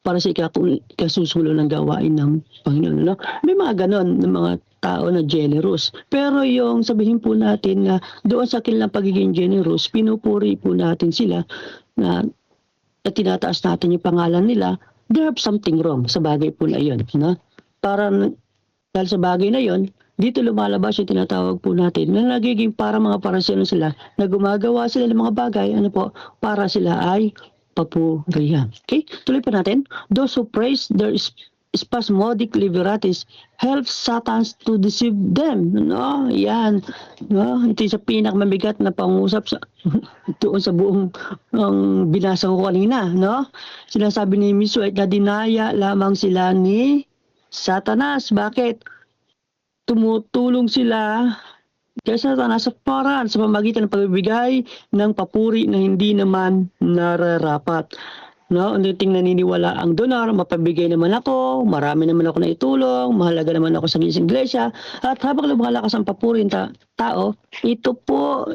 para sa ikasusulo ng gawain ng Panginoon. No? May mga ganon ng mga tao na generous. Pero yung sabihin po natin na doon sa kanilang pagiging generous, pinupuri po natin sila na tinataas natin yung pangalan nila, they have something wrong sa bagay po na yun. No? Para dahil sa bagay na yon, dito lumalabas yung tinatawag po natin na nagiging para mga parasyon sila na gumagawa sila ng mga bagay, ano po, para sila ay papurihan. Okay? Tuloy pa natin. Those who praise their spasmodic liberatis help Satan to deceive them. No? Yan. No? Ito yung sa pinakamabigat na pangusap sa doon sa buong binasa ko kanina. No? Sinasabi ni Miss White na dinaya lamang sila ni Satanas. Bakit? Tumutulong sila kay Satanas sa paraan sa pamagitan ng pagbibigay ng papuri na hindi naman nararapat. No, unting naniniwala ang donor, mapabigay naman ako, marami naman ako na itulong, mahalaga naman ako sa iglesia, at habang lumalakas ang papuri ng tao, ito po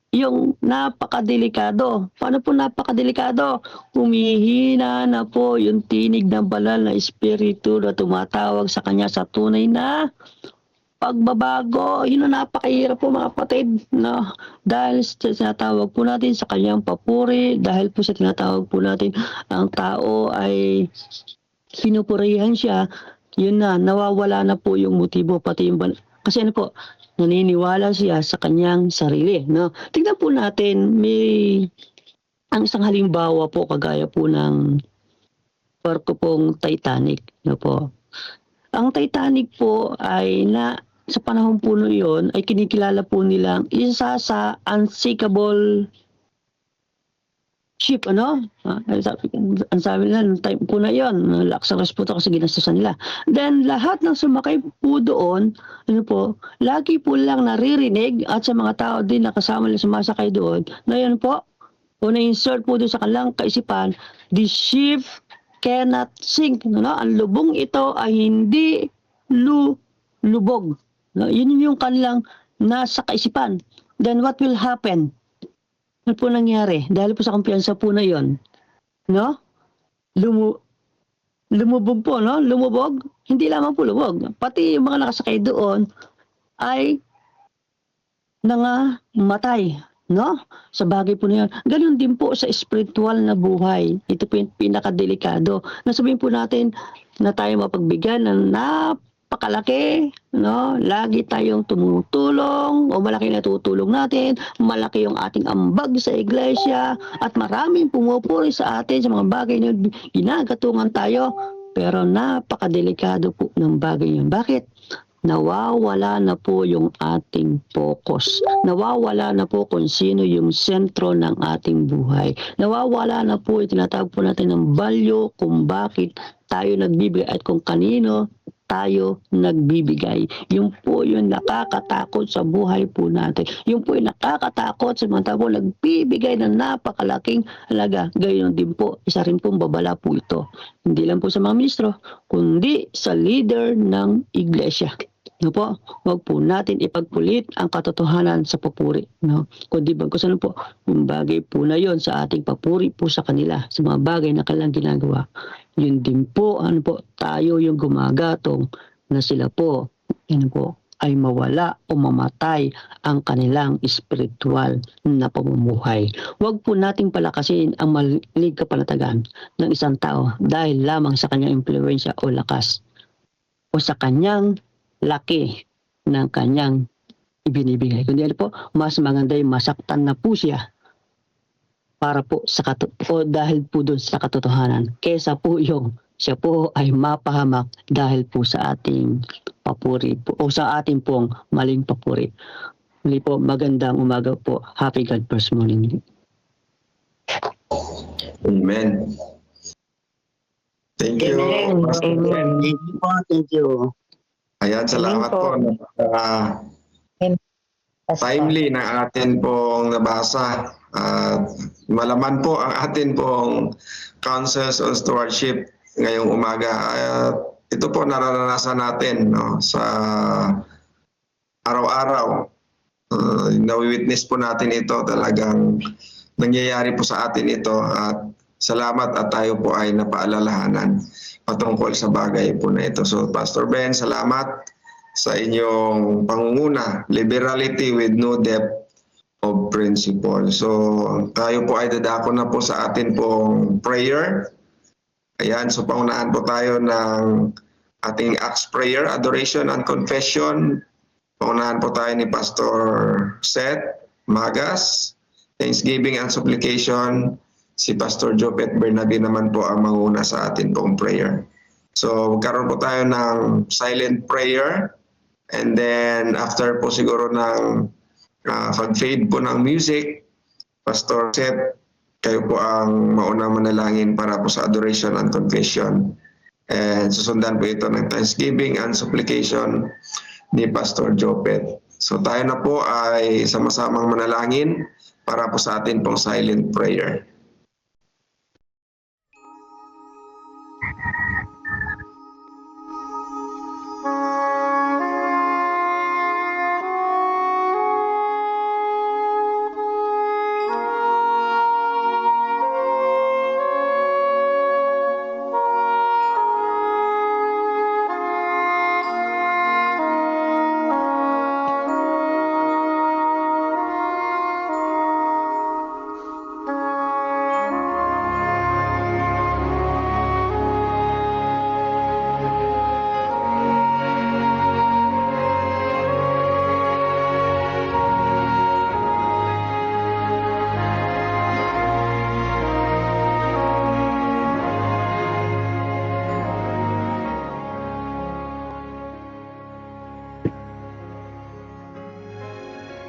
yung napakadelikado. Paano po napakadelikado? Humihina na po yung tinig ng banal na espiritu na tumatawag sa kanya sa tunay na pagbabago. Yun ang napakahirap po mga kapatid. No? Dahil sa tinatawag po natin sa kanyang papuri, dahil po sa tinatawag po natin ang tao ay pinupurihan siya, yun na, nawawala na po yung motibo, pati yung kasi ano po, naniniwala siya sa kanyang sarili. No? Tignan po natin, may ang isang halimbawa po kagaya po ng barko pong Titanic, no po. Ang Titanic po ay sa panahon po na yun ay kinikilala po nilang isa sa unsinkable ship, ano? Ang sabi nila, nung time po na yun, lakas ang resputo kasi ginastusan nila. Then, lahat ng sumakay po doon, ano po, lagi po lang naririnig at sa mga tao din na kasama nila sumasakay doon, na yun po, o na-insert po doon sa kanilang kaisipan, the ship cannot sink. No? Ang lubong ito ay hindi lubog. No? Yun yung kanilang nasa kaisipan. Then what will happen? Ano po nangyari? Dahil po sa kumpiyansa po na yon, no? Lumubog po, no? Lumubog. Hindi lamang po lumubog. Pati yung mga nakasakay doon ay nangamatay, no? Sa bagay po na yun. Ganun din po sa spiritual na buhay. Ito po yung pinakadelikado. Nasabihin po natin na tayo mapagbigyan ng napakalaki, no? Lagi tayong tumutulong o malaki na tutulong natin, malaki yung ating ambag sa iglesia at maraming pumupuri sa atin sa mga bagay na ginagatungan tayo. Pero napakadelikado po ng bagay yun. Bakit? Nawawala na po yung ating focus. Nawawala na po kung sino yung sentro ng ating buhay. Nawawala na po yung tinatawag po natin ng value kung bakit tayo nagbibigay at kung kanino tayo nagbibigay. Yung po yung nakakatakot sa buhay po natin. Yung po yung nakakatakot sa mga tao nagbibigay ng napakalaking halaga. Gayon din po, isa rin pong babala po ito. Hindi lang po sa mga ministro, kundi sa leader ng iglesia. No po, wag po natin ipagpulit ang katotohanan sa papuri, no? Kundi bagkus ano po, yung bagay po na yon sa ating papuri po sa kanila, sa mga bagay na kanilang ginagawa. Yun din po, ano po, tayo yung gumagatong na sila po, ano po, ay mawala o mamatay ang kanilang spiritual na pamumuhay. Huwag po nating palakasin ang malig kapanatagan ng isang tao dahil lamang sa kanyang impluwensya o lakas o sa kanyang laki ng kanyang ibinibigay. Kundi ano po, mas maganda yung masaktan na po siya para po o dahil po doon sa katotohanan kesa po yung siya po ay mapahamak dahil po sa ating papuri po, o sa ating pong maling papuri. Muli po, magandang umaga po. Happy God First Morning. Amen. Thank you. Amen. Amen. Thank you. Ayan, salamat po. Timely na atin pong nabasa. At malaman po ang atin pong Councils on Stewardship ngayong umaga. Ito po nararanasan natin, no, sa araw-araw. Nawi-witness po natin ito. Talagang nangyayari po sa atin ito. At salamat at tayo po ay napaalalahanan patungkol sa bagay po na ito. So Pastor Ben, salamat sa inyong pangunguna, liberality with no depth of principle. So tayo po ay dadako na po sa atin pong prayer. Ayan, so pangunahan po tayo ng ating Acts prayer, adoration and confession. Pangunahan po tayo ni Pastor Seth Magas, thanksgiving and supplication. Si Pastor Jopet Bernabe naman po ang manguna sa atin pong prayer. So, magkaroon po tayo ng silent prayer. And then, after po siguro ng pag-fade po ng music, Pastor Seth, kayo po ang maunang manalangin para po sa adoration and confession. And susundan po ito ng thanksgiving and supplication ni Pastor Jopet. So, tayo na po ay sama-samang manalangin para po sa atin pong silent prayer.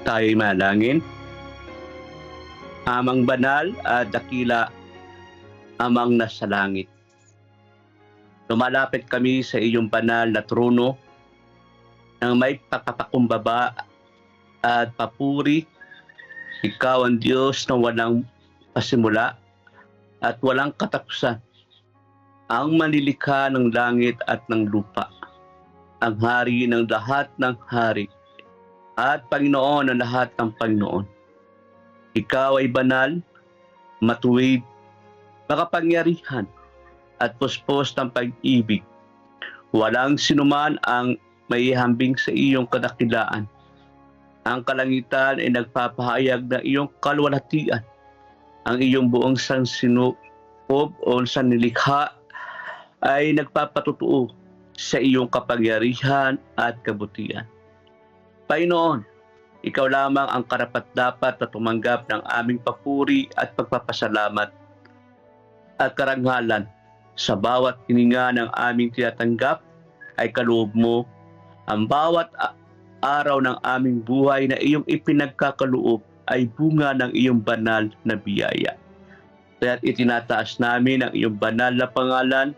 Tayo'y manalangin. Amang banal at dakila, Amang nasa langit. Lumalapit kami sa iyong banal na trono nang may pagpapakumbaba at papuri. Ikaw ang Diyos na walang pasimula at walang katapusan, ang manilikha ng langit at ng lupa, ang hari ng lahat ng hari, at Panginoon ng lahat ng Panginoon. Ikaw ay banal, matuwid, makapangyarihan, at puspos ng pag-ibig. Walang sinuman ang maihambing sa iyong kadakilaan. Ang kalangitan ay nagpapahayag ng iyong kalwalhatian. Ang iyong buong sansinukob o sanlilikha ay nagpapatutuo sa iyong kapangyarihan at kabutihan. Panginoon, ikaw lamang ang karapat-dapat na tumanggap ng aming papuri at pagpapasalamat at karangalan. Sa bawat hininga ng aming tinatanggap ay kaloob mo. Ang bawat araw ng aming buhay na iyong ipinagkakaloob ay bunga ng iyong banal na biyaya. Kaya't itinataas namin ang iyong banal na pangalan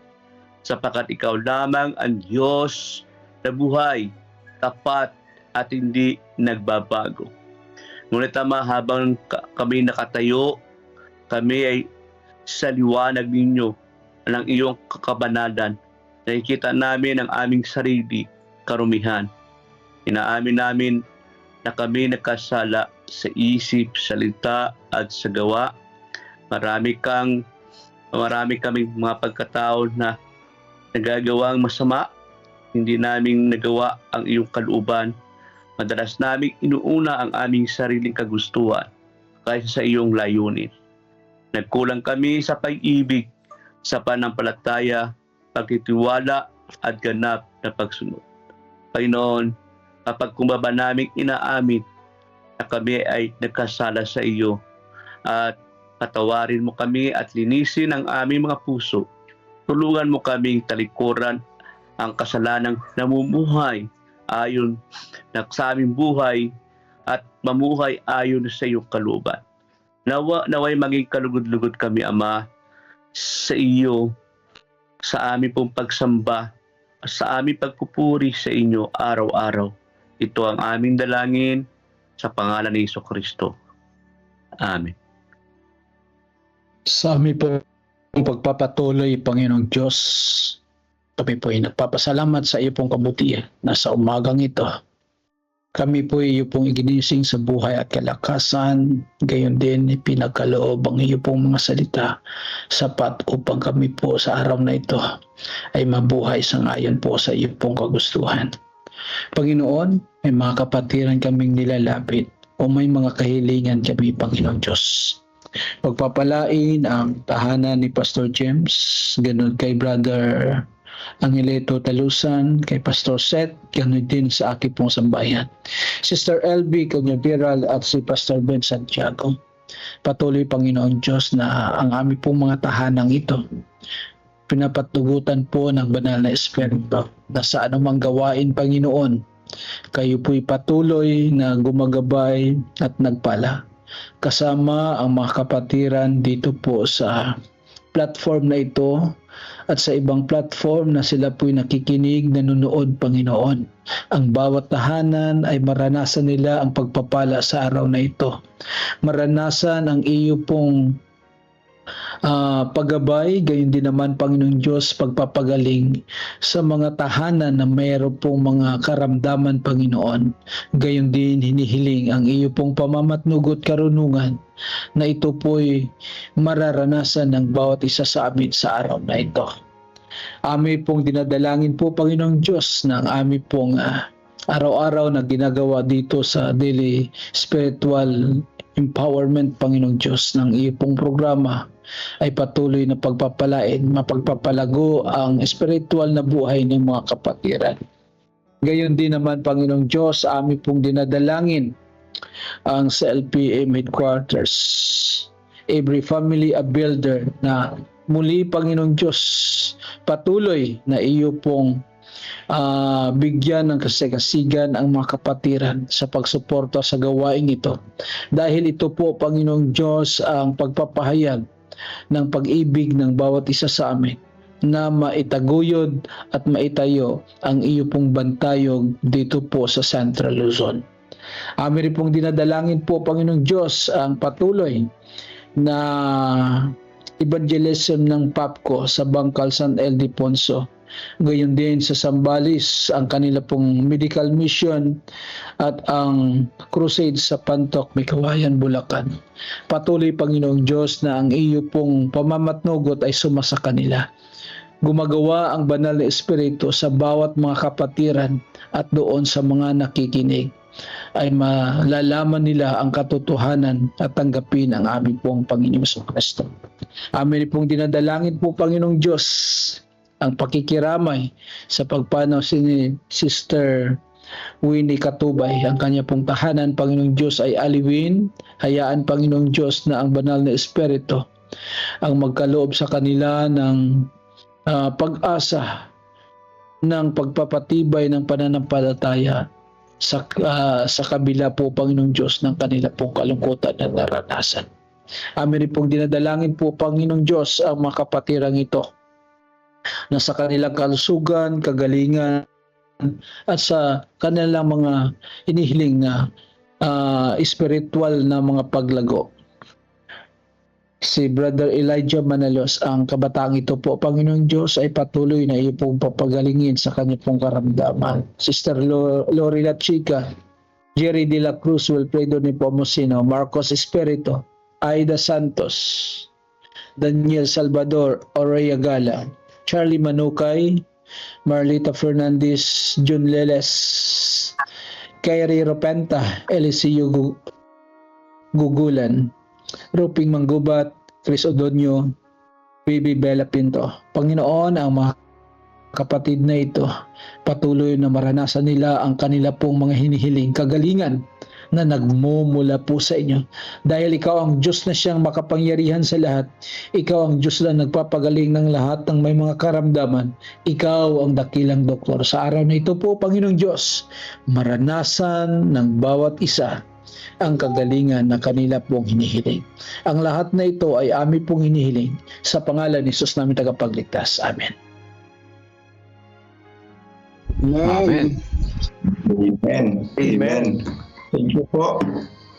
sapagkat ikaw lamang ang Diyos na buhay, tapat at hindi nagbabago. Ngunit Ama, habang kami nakatayo, kami ay sa liwanag ninyo ng iyong kakabanalan. Nakikita namin ang aming sarili, karumihan. Inaamin namin na kami nagkasala sa isip, salita at sa gawa. Marami kaming mga pagkatao na nagagawang masama. Hindi namin nagawa ang iyong kalooban. Madalas naming inuuna ang aming sariling kagustuhan kaysa sa iyong layunin. Nagkulang kami sa pag-ibig, sa panampalataya, pagtitiwala at ganap na pagsunod. Panginoon, kapag kumbaba naming inaamin na kami ay nagkasala sa iyo at patawarin mo kami at linisin ang aming mga puso, tulungan mo kaming talikuran ang kasalanang namumuhay ayon sa aming buhay at mamuhay ayon sa iyong kalooban. Naway maging kalugod-lugod kami, Ama, sa iyo, sa aming pong pagsamba, sa aming pagpupuri sa inyo araw-araw. Ito ang aming dalangin sa pangalan ni Jesucristo. Amen. Sa amin po pagpapatuloy, Panginoong Diyos, kami po ay nagpapasalamat sa iyo pong kabutihan na sa umagang ito. Kami po iyo pong iginising sa buhay at kalakasan, gayon din ipinagkaloob ang iyo pong mga salita sapat upang kami po sa araw na ito ay mabuhay sangayon po sa iyo pong kagustuhan. Panginoon, may mga kapatiran kaming nilalapit o may mga kahilingan kami, Panginoong Diyos. Pagpapalain ang tahanan ni Pastor James, ganun kay Brother Angelito Talusan, kay Pastor Seth, ganun din sa aking pong sambayan. Sister LB Canyaviral at si Pastor Ben Santiago. Patuloy, Panginoon Diyos, na ang aming pong mga tahanang ito pinapatugutan po ng banal na Espiritu na sa anumang gawain, Panginoon, kayo po'y patuloy na gumagabay at nagpala. Kasama ang mga kapatiran dito po sa platform na ito at sa ibang platform na sila po'y nakikinig, nanonood, Panginoon. Ang bawat tahanan ay maranasan nila ang pagpapala sa araw na ito. Maranasan ang iyo pong paggabay, gayon din naman, Panginoong Diyos, pagpapagaling sa mga tahanan na mayroon pong mga karamdaman, Panginoon. Gayon din hinihiling ang iyo pong pamamatnugot karunungan na ito po'y mararanasan ng bawat isa sa amin sa araw na ito. Amin pong dinadalangin po, Panginoong Diyos, na ang amin pong araw-araw na ginagawa dito sa Daily Spiritual Empowerment, Panginoong Diyos, ng iyo pong programa ay patuloy na pagpapalain, mapagpapalago ang spiritual na buhay ng mga kapatiran. Gayon din naman, Panginoong Diyos, amin pong dinadalangin ang sa LPM headquarters, every family a builder, na muli, Panginoong Diyos, patuloy na iyo pong bigyan ng kasigasigan ang mga kapatiran sa pagsuporta sa gawain ito. Dahil ito po, Panginoong Diyos, ang pagpapahayag ng pag-ibig ng bawat isa sa amin na maitaguyod at maitayo ang iyo pong bantayog dito po sa Central Luzon. Amin rin pong dinadalangin po, Panginoong Diyos, ang patuloy na evangelism ng PAPCO sa Bangkal San Ildefonso. Gayon din sa Zambales, ang kanila pong medical mission at ang crusade sa Pantok, Mikawayan, Bulacan. Patuloy, Panginoong Diyos, na ang iyo pong pamamatnugot ay sumasa kanila. Gumagawa ang banal na Espiritu sa bawat mga kapatiran at doon sa mga nakikinig ay malalaman nila ang katotohanan at tanggapin ang aming pong Panginoong Kristo. Amin pong dinadalangin po, Panginoong Diyos, ang pakikiramay sa pagpanaw ni Sister Winnie Katubay. Ang kanya pong tahanan, Panginoong Diyos, ay aliwin. Hayaan, Panginoong Diyos, na ang banal na Espiritu ang magkaloob sa kanila ng pag-asa ng pagpapatibay ng pananampalataya sa kabila po, Panginoong Diyos, ng kanila pong kalungkutan na naranasan. Amin pong dinadalangin po, Panginoong Diyos, ang mga kapatirang ito na sa kanilang kalusugan, kagalingan, at sa kanilang mga inihiling na spiritual na mga paglago. Si Brother Elijah Manalos, ang kabataang ito po, Panginoong Diyos, ay patuloy na iyo pong papagalingin sa kanyang pong karamdaman. Sister Lorila Chica, Jerry De La Cruz, Wilfredo Nepomuceno, Marcos Espirito, Aida Santos, Daniel Salvador, Oreya Gala, Charlie Manukay, Marlita Fernandez, Jun Leles, Kyrie Ropenta, Eliseo Gugulan, Ruping Manggubat, Chris Odonio, Bibi Bella Pinto. Panginoon, ang mga kapatid na ito, patuloy na maranasan nila ang kanila pong mga hinihiling kagalingan na nagmumula po sa inyo. Dahil ikaw ang Diyos na siyang makapangyarihan sa lahat. Ikaw ang Diyos na nagpapagaling ng lahat ng may mga karamdaman. Ikaw ang dakilang doktor. Sa araw na ito po, Panginoong Diyos, maranasan ng bawat isa ang kagalingan na kanila pong hinihiling. Ang lahat na ito ay amin pong hinihiling sa pangalan ni Jesus namin tagapagligtas. Amen. Amen. Amen. Amen. Thank you po,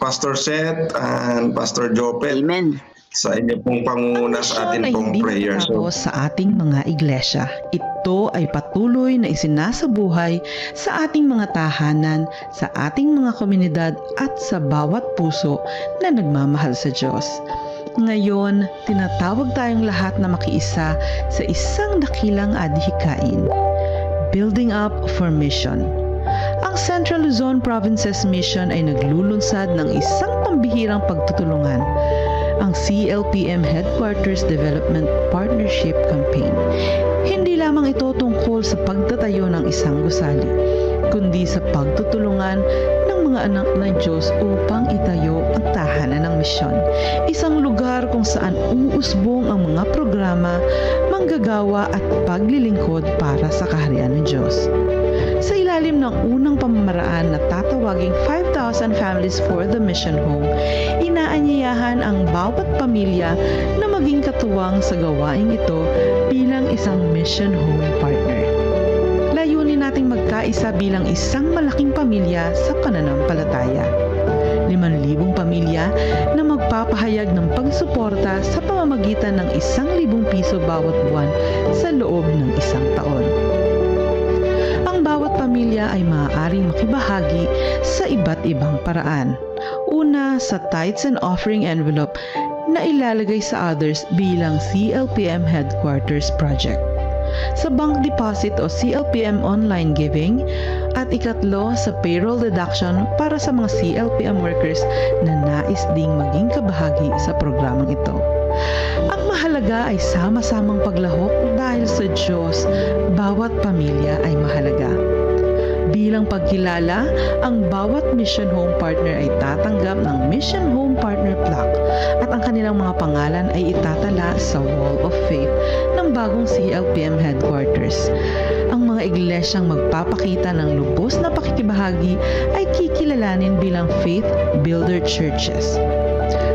Pastor Seth and Pastor Jopel. Amen. Sa inyo pong pangunguna sa atin pong prayer. Sa ating mga iglesia, ito ay patuloy na isinasabuhay sa ating mga tahanan, sa ating mga komunidad at sa bawat puso na nagmamahal sa Diyos. Ngayon, tinatawag tayong lahat na makiisa sa isang dakilang adhikain. Building up for mission. Ang Central Luzon Provinces Mission ay naglulunsad ng isang pambihirang pagtutulungan, ang CLPM Headquarters Development Partnership Campaign. Hindi lamang ito tungkol sa pagtatayo ng isang gusali, kundi sa pagtutulungan ng mga anak ng Diyos upang itayo ang tahanan ng misyon. Isang lugar kung saan uusbong ang mga programa, manggagawa at paglilingkod para sa kaharian ng Diyos. Sa ilalim ng unang pamamaraan na tatawaging 5,000 Families for the Mission Home, inaanyayahan ang bawat pamilya na maging katuwang sa gawaing ito bilang isang Mission Home partner. Layunin nating magkaisa bilang isang malaking pamilya sa pananampalataya. 5,000 pamilya na magpapahayag ng pagsuporta sa pamamagitan ng 1,000 piso bawat buwan sa loob ng isang taon. Ang bawat pamilya ay maaaring makibahagi sa iba't ibang paraan. Una, sa tithes and offering envelope na ilalagay sa others bilang CLPM Headquarters Project. Sa bank deposit o CLPM online giving, at ikatlo sa payroll deduction para sa mga CLPM workers na nais ding maging kabahagi sa programang ito. Ang mahalaga ay sama-samang paglahok dahil sa Diyos, bawat pamilya ay mahalaga. Bilang pagkilala, ang bawat Mission Home Partner ay tatanggap ng Mission Home Partner Plaque at ang kanilang mga pangalan ay itatala sa Wall of Faith ng bagong CLPM headquarters. Ang mga iglesyang magpapakita ng lubos na pakikibahagi ay kikilalanin bilang Faith Builder Churches.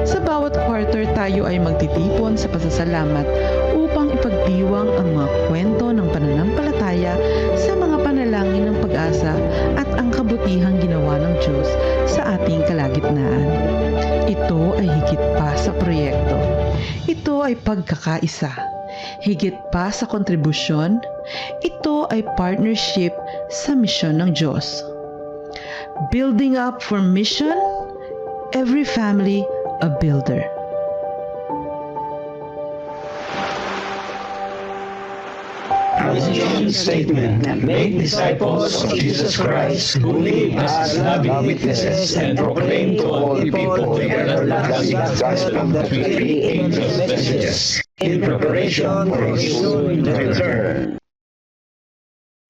Sa bawat quarter tayo ay magtitipon sa pasasalamat upang ipagdiwang ang mga kwento ng pananampalataya sa mga panalangin ng pag-asa at ang kabutihang ginawa ng Diyos sa ating kalagitnaan. Ito ay higit pa sa proyekto. Ito ay pagkakaisa. Higit pa sa kontribusyon, ito ay partnership sa misyon ng Diyos. Building up for mission, every family a builder. Mission statement: make disciples of Jesus Christ who live as loving witnesses and proclaim to all people the everlasting gospel of the three angels' messages in preparation for his soon return.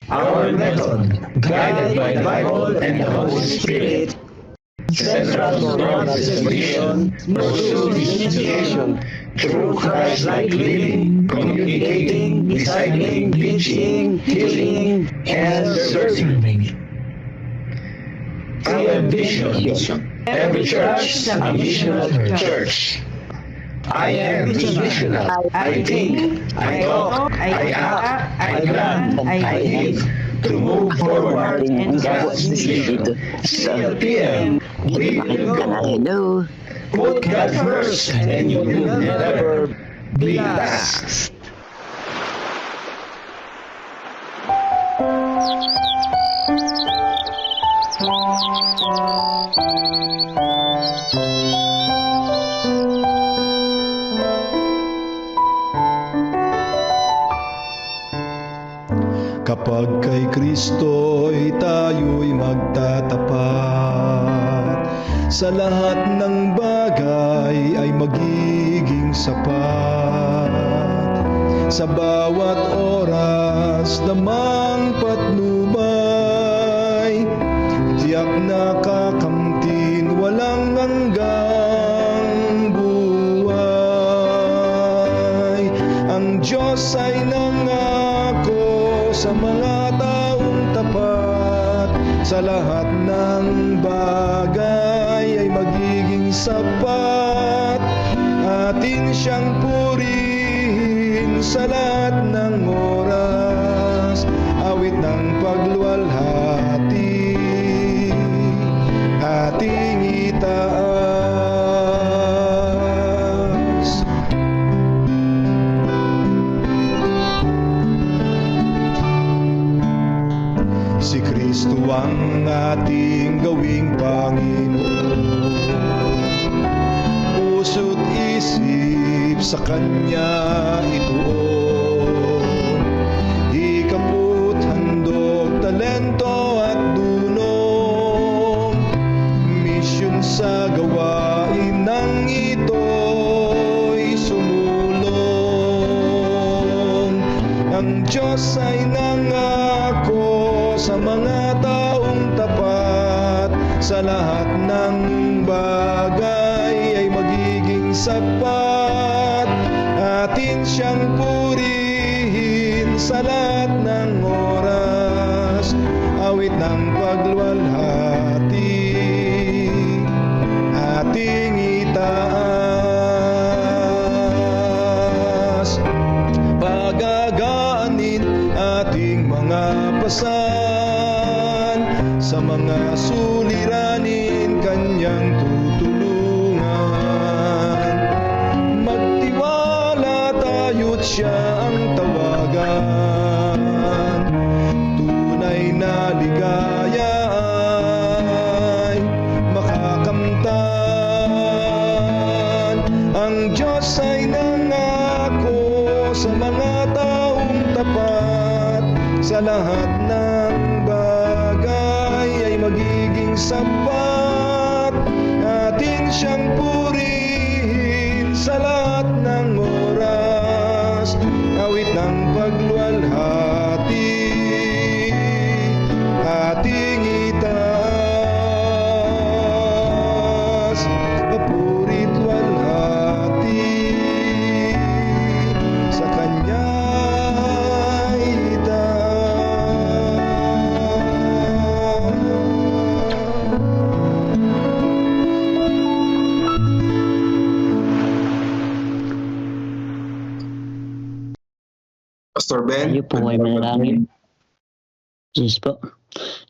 Our method, guided by the Bible and the Holy Spirit, central to God's mission, pursue this mission through Christ-like living, communicating, discipling, teaching, healing, and serving. I am vision. Every church is a missional church. I am missional. I think, I talk, I act, I plan, I live to move forward in God's mission. CLPM, we will go. Put God first, and you will never be last. Kapag kay Kristo'y tayo'y magtatapat, sa lahat ng bagay ay magiging sapat. Sa bawat oras namang patnubay, tiyak na kakamtin walang hanggang buhay. Ang Diyos ay nangako sa mga taong tapat, sa lahat ng bagay ay magiging sapat. Atin siyang purihin sa lahat ng oras, awit ng pagluwalhati ating itaas. Si Kristo ang ating gawing Panginoon, puso't isip sa Kanya ituon. Hikapot, handog, talento at dunong, misyon sa gawain ng ito'y sumulong. Ang Diyos ay nangako sa mga taong tapat, sa lahat ng bagay ay magiging sapat. Atin siyang purihin sa lahat ng oras, awit ng pagluwalhati ating itaas. Pagagaanin ating mga pasan, sa mga suliranin Kanyang tutulungan. Magtiwala tayo't Siya ang tawagan, tunay na ligaya ay makakamtan. Ang Diyos ay nangako sa mga taong tapat, sa lahat ng bagay ay magiging sapat. Atin siyang purihin sa lahat ng oras, awit ng pagluwalhati ating Amen. Tayo po ay manalangin. Yes po.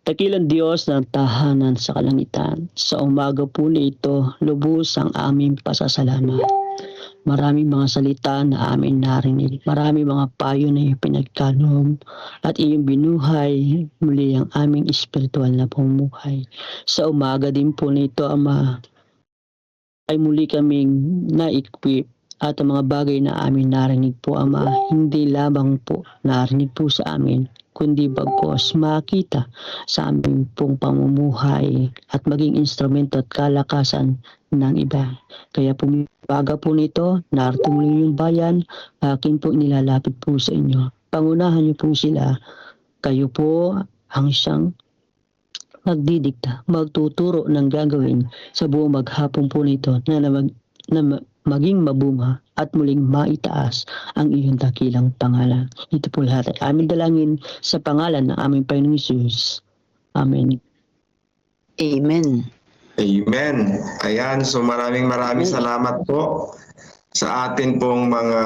Dakilang Diyos ng tahanan sa kalangitan, sa umaga po nito, lubos ang aming pasasalamat. Maraming mga salita na amin narinig, maraming mga payo na iyong pinagkaloob at iyong binuhay muli ang aming espiritual na pamumuhay. Sa umaga din po nito, Ama, ay muli kaming na-equip at ang mga bagay na amin narinig po, Ama, hindi lamang po narinig po sa amin, kundi bagkos makita sa aming pong pamumuhay at maging instrumento at kalakasan ng iba. Kaya po baga po nito, narito muli yung bayan, akin po nilalapit po sa inyo. Pangunahan niyo po sila. Kayo po ang siyang magdidikta, magtuturo ng gagawin sa buong maghapon po nito na maging mabunga at muling maitaas ang iyong dakilang pangalan. Ito po lahat ay aming dalangin sa pangalan ng aming Panginoong Hesus. Amen. Amen. Amen. Ayan, so maraming salamat po sa atin pong mga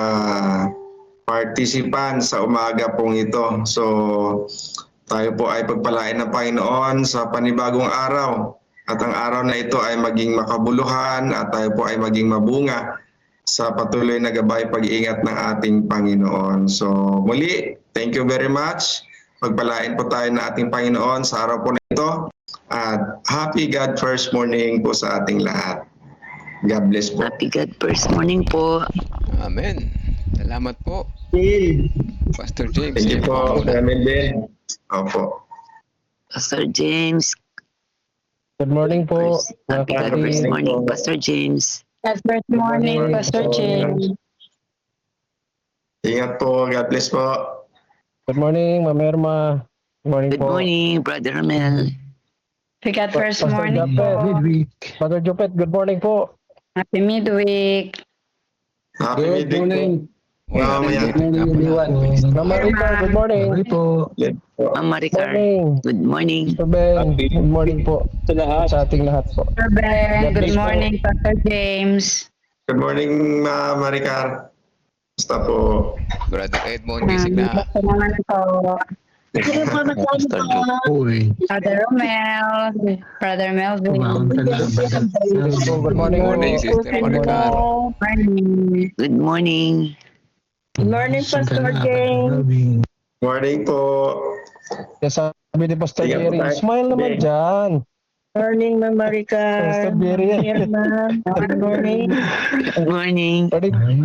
participants sa umaga pong ito. So, tayo po ay pagpalain ng Panginoon sa panibagong araw. At ang araw na ito ay maging makabuluhan at tayo po ay maging mabunga sa patuloy na gabay pag-iingat ng ating Panginoon. So, muli, thank you very much. Pagpalain po tayo ng ating Panginoon sa araw po na ito. At happy God First Morning po sa ating lahat. God bless po. Happy God First Morning po. Amen. Salamat po. Pastor James. Thank you po. Amen din. Opo. Pastor James. Good morning po. Happy God First Morning, Pastor James. First morning, Pastor James. Ingat po. God bless po. Good morning, Ma'am Irma. Good morning Good po. morning, Brother Mel. Good morning po. Midweek. Brother Jopet, good morning po. Happy midweek. Happy Good midweek po. morning. Mamaya. Ma'am Maricar, good morning. Good po. Ma'am Maricar. morning. Good morning. Mr. Ben, good morning po. Sa ating lahat po. Sir Ben, God good bless po. morning, Pastor James. Good morning, Ma'am Maricar. Basta po. Brother Edmond, gising na. Basta naman po. Pastor Joe. Uy. Brother Romel, Brother Melvin. Good morning po. Morning, Sister Maricar. Morning. Good morning. Good morning, Pastor James. Morning po. Sabi ni Pastor Ingat po Jerry, tayo. smile naman dyan. Morning, Ma'am Maricar. Pastor Jerry. Good morning. Good morning.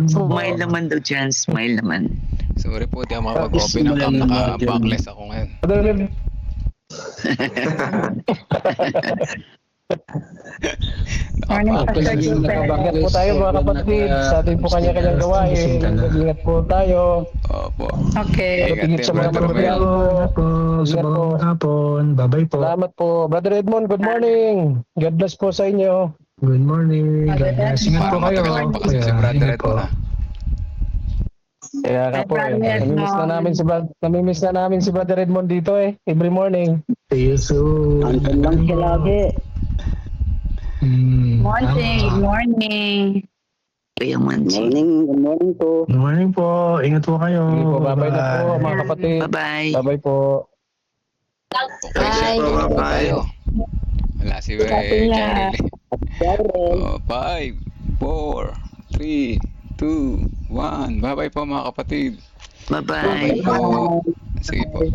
Smile naman daw dyan. Smile naman. Sorry po, di ako makapag-open ng cam. Naka-backless ako ngayon. Morning, Pastor James. Ingat po tayo mga kapatid. Sa ating po kanya-kanyang gawain. Ingat po tayo. Opo. Okay. Ingat sa mga problema. Ingat po. Hapon. Bye-bye po. Salamat po. Brother Edmond, good morning. God bless po sa inyo. Good morning. God bless. Ingat po Parang kayo. matagal pa kasi si Brother Ingat po. Edmond. Kaya ka po eh. Brother Namimiss na namin si Brother Edmond dito eh. Every morning. See you soon. Andun lang siya lagi. Morning. Good morning. Kuya Mansi. Good morning po. Good morning po. Ingat po kayo. Sige po, bye-bye na po mga kapatid. Bye-bye. Bye-bye po. Okay, Bye. po tayo. Wala si Cheryl. 5, 4, 3, 2, 1. Bye-bye po mga kapatid. Bye-bye. Bye po. Sige po.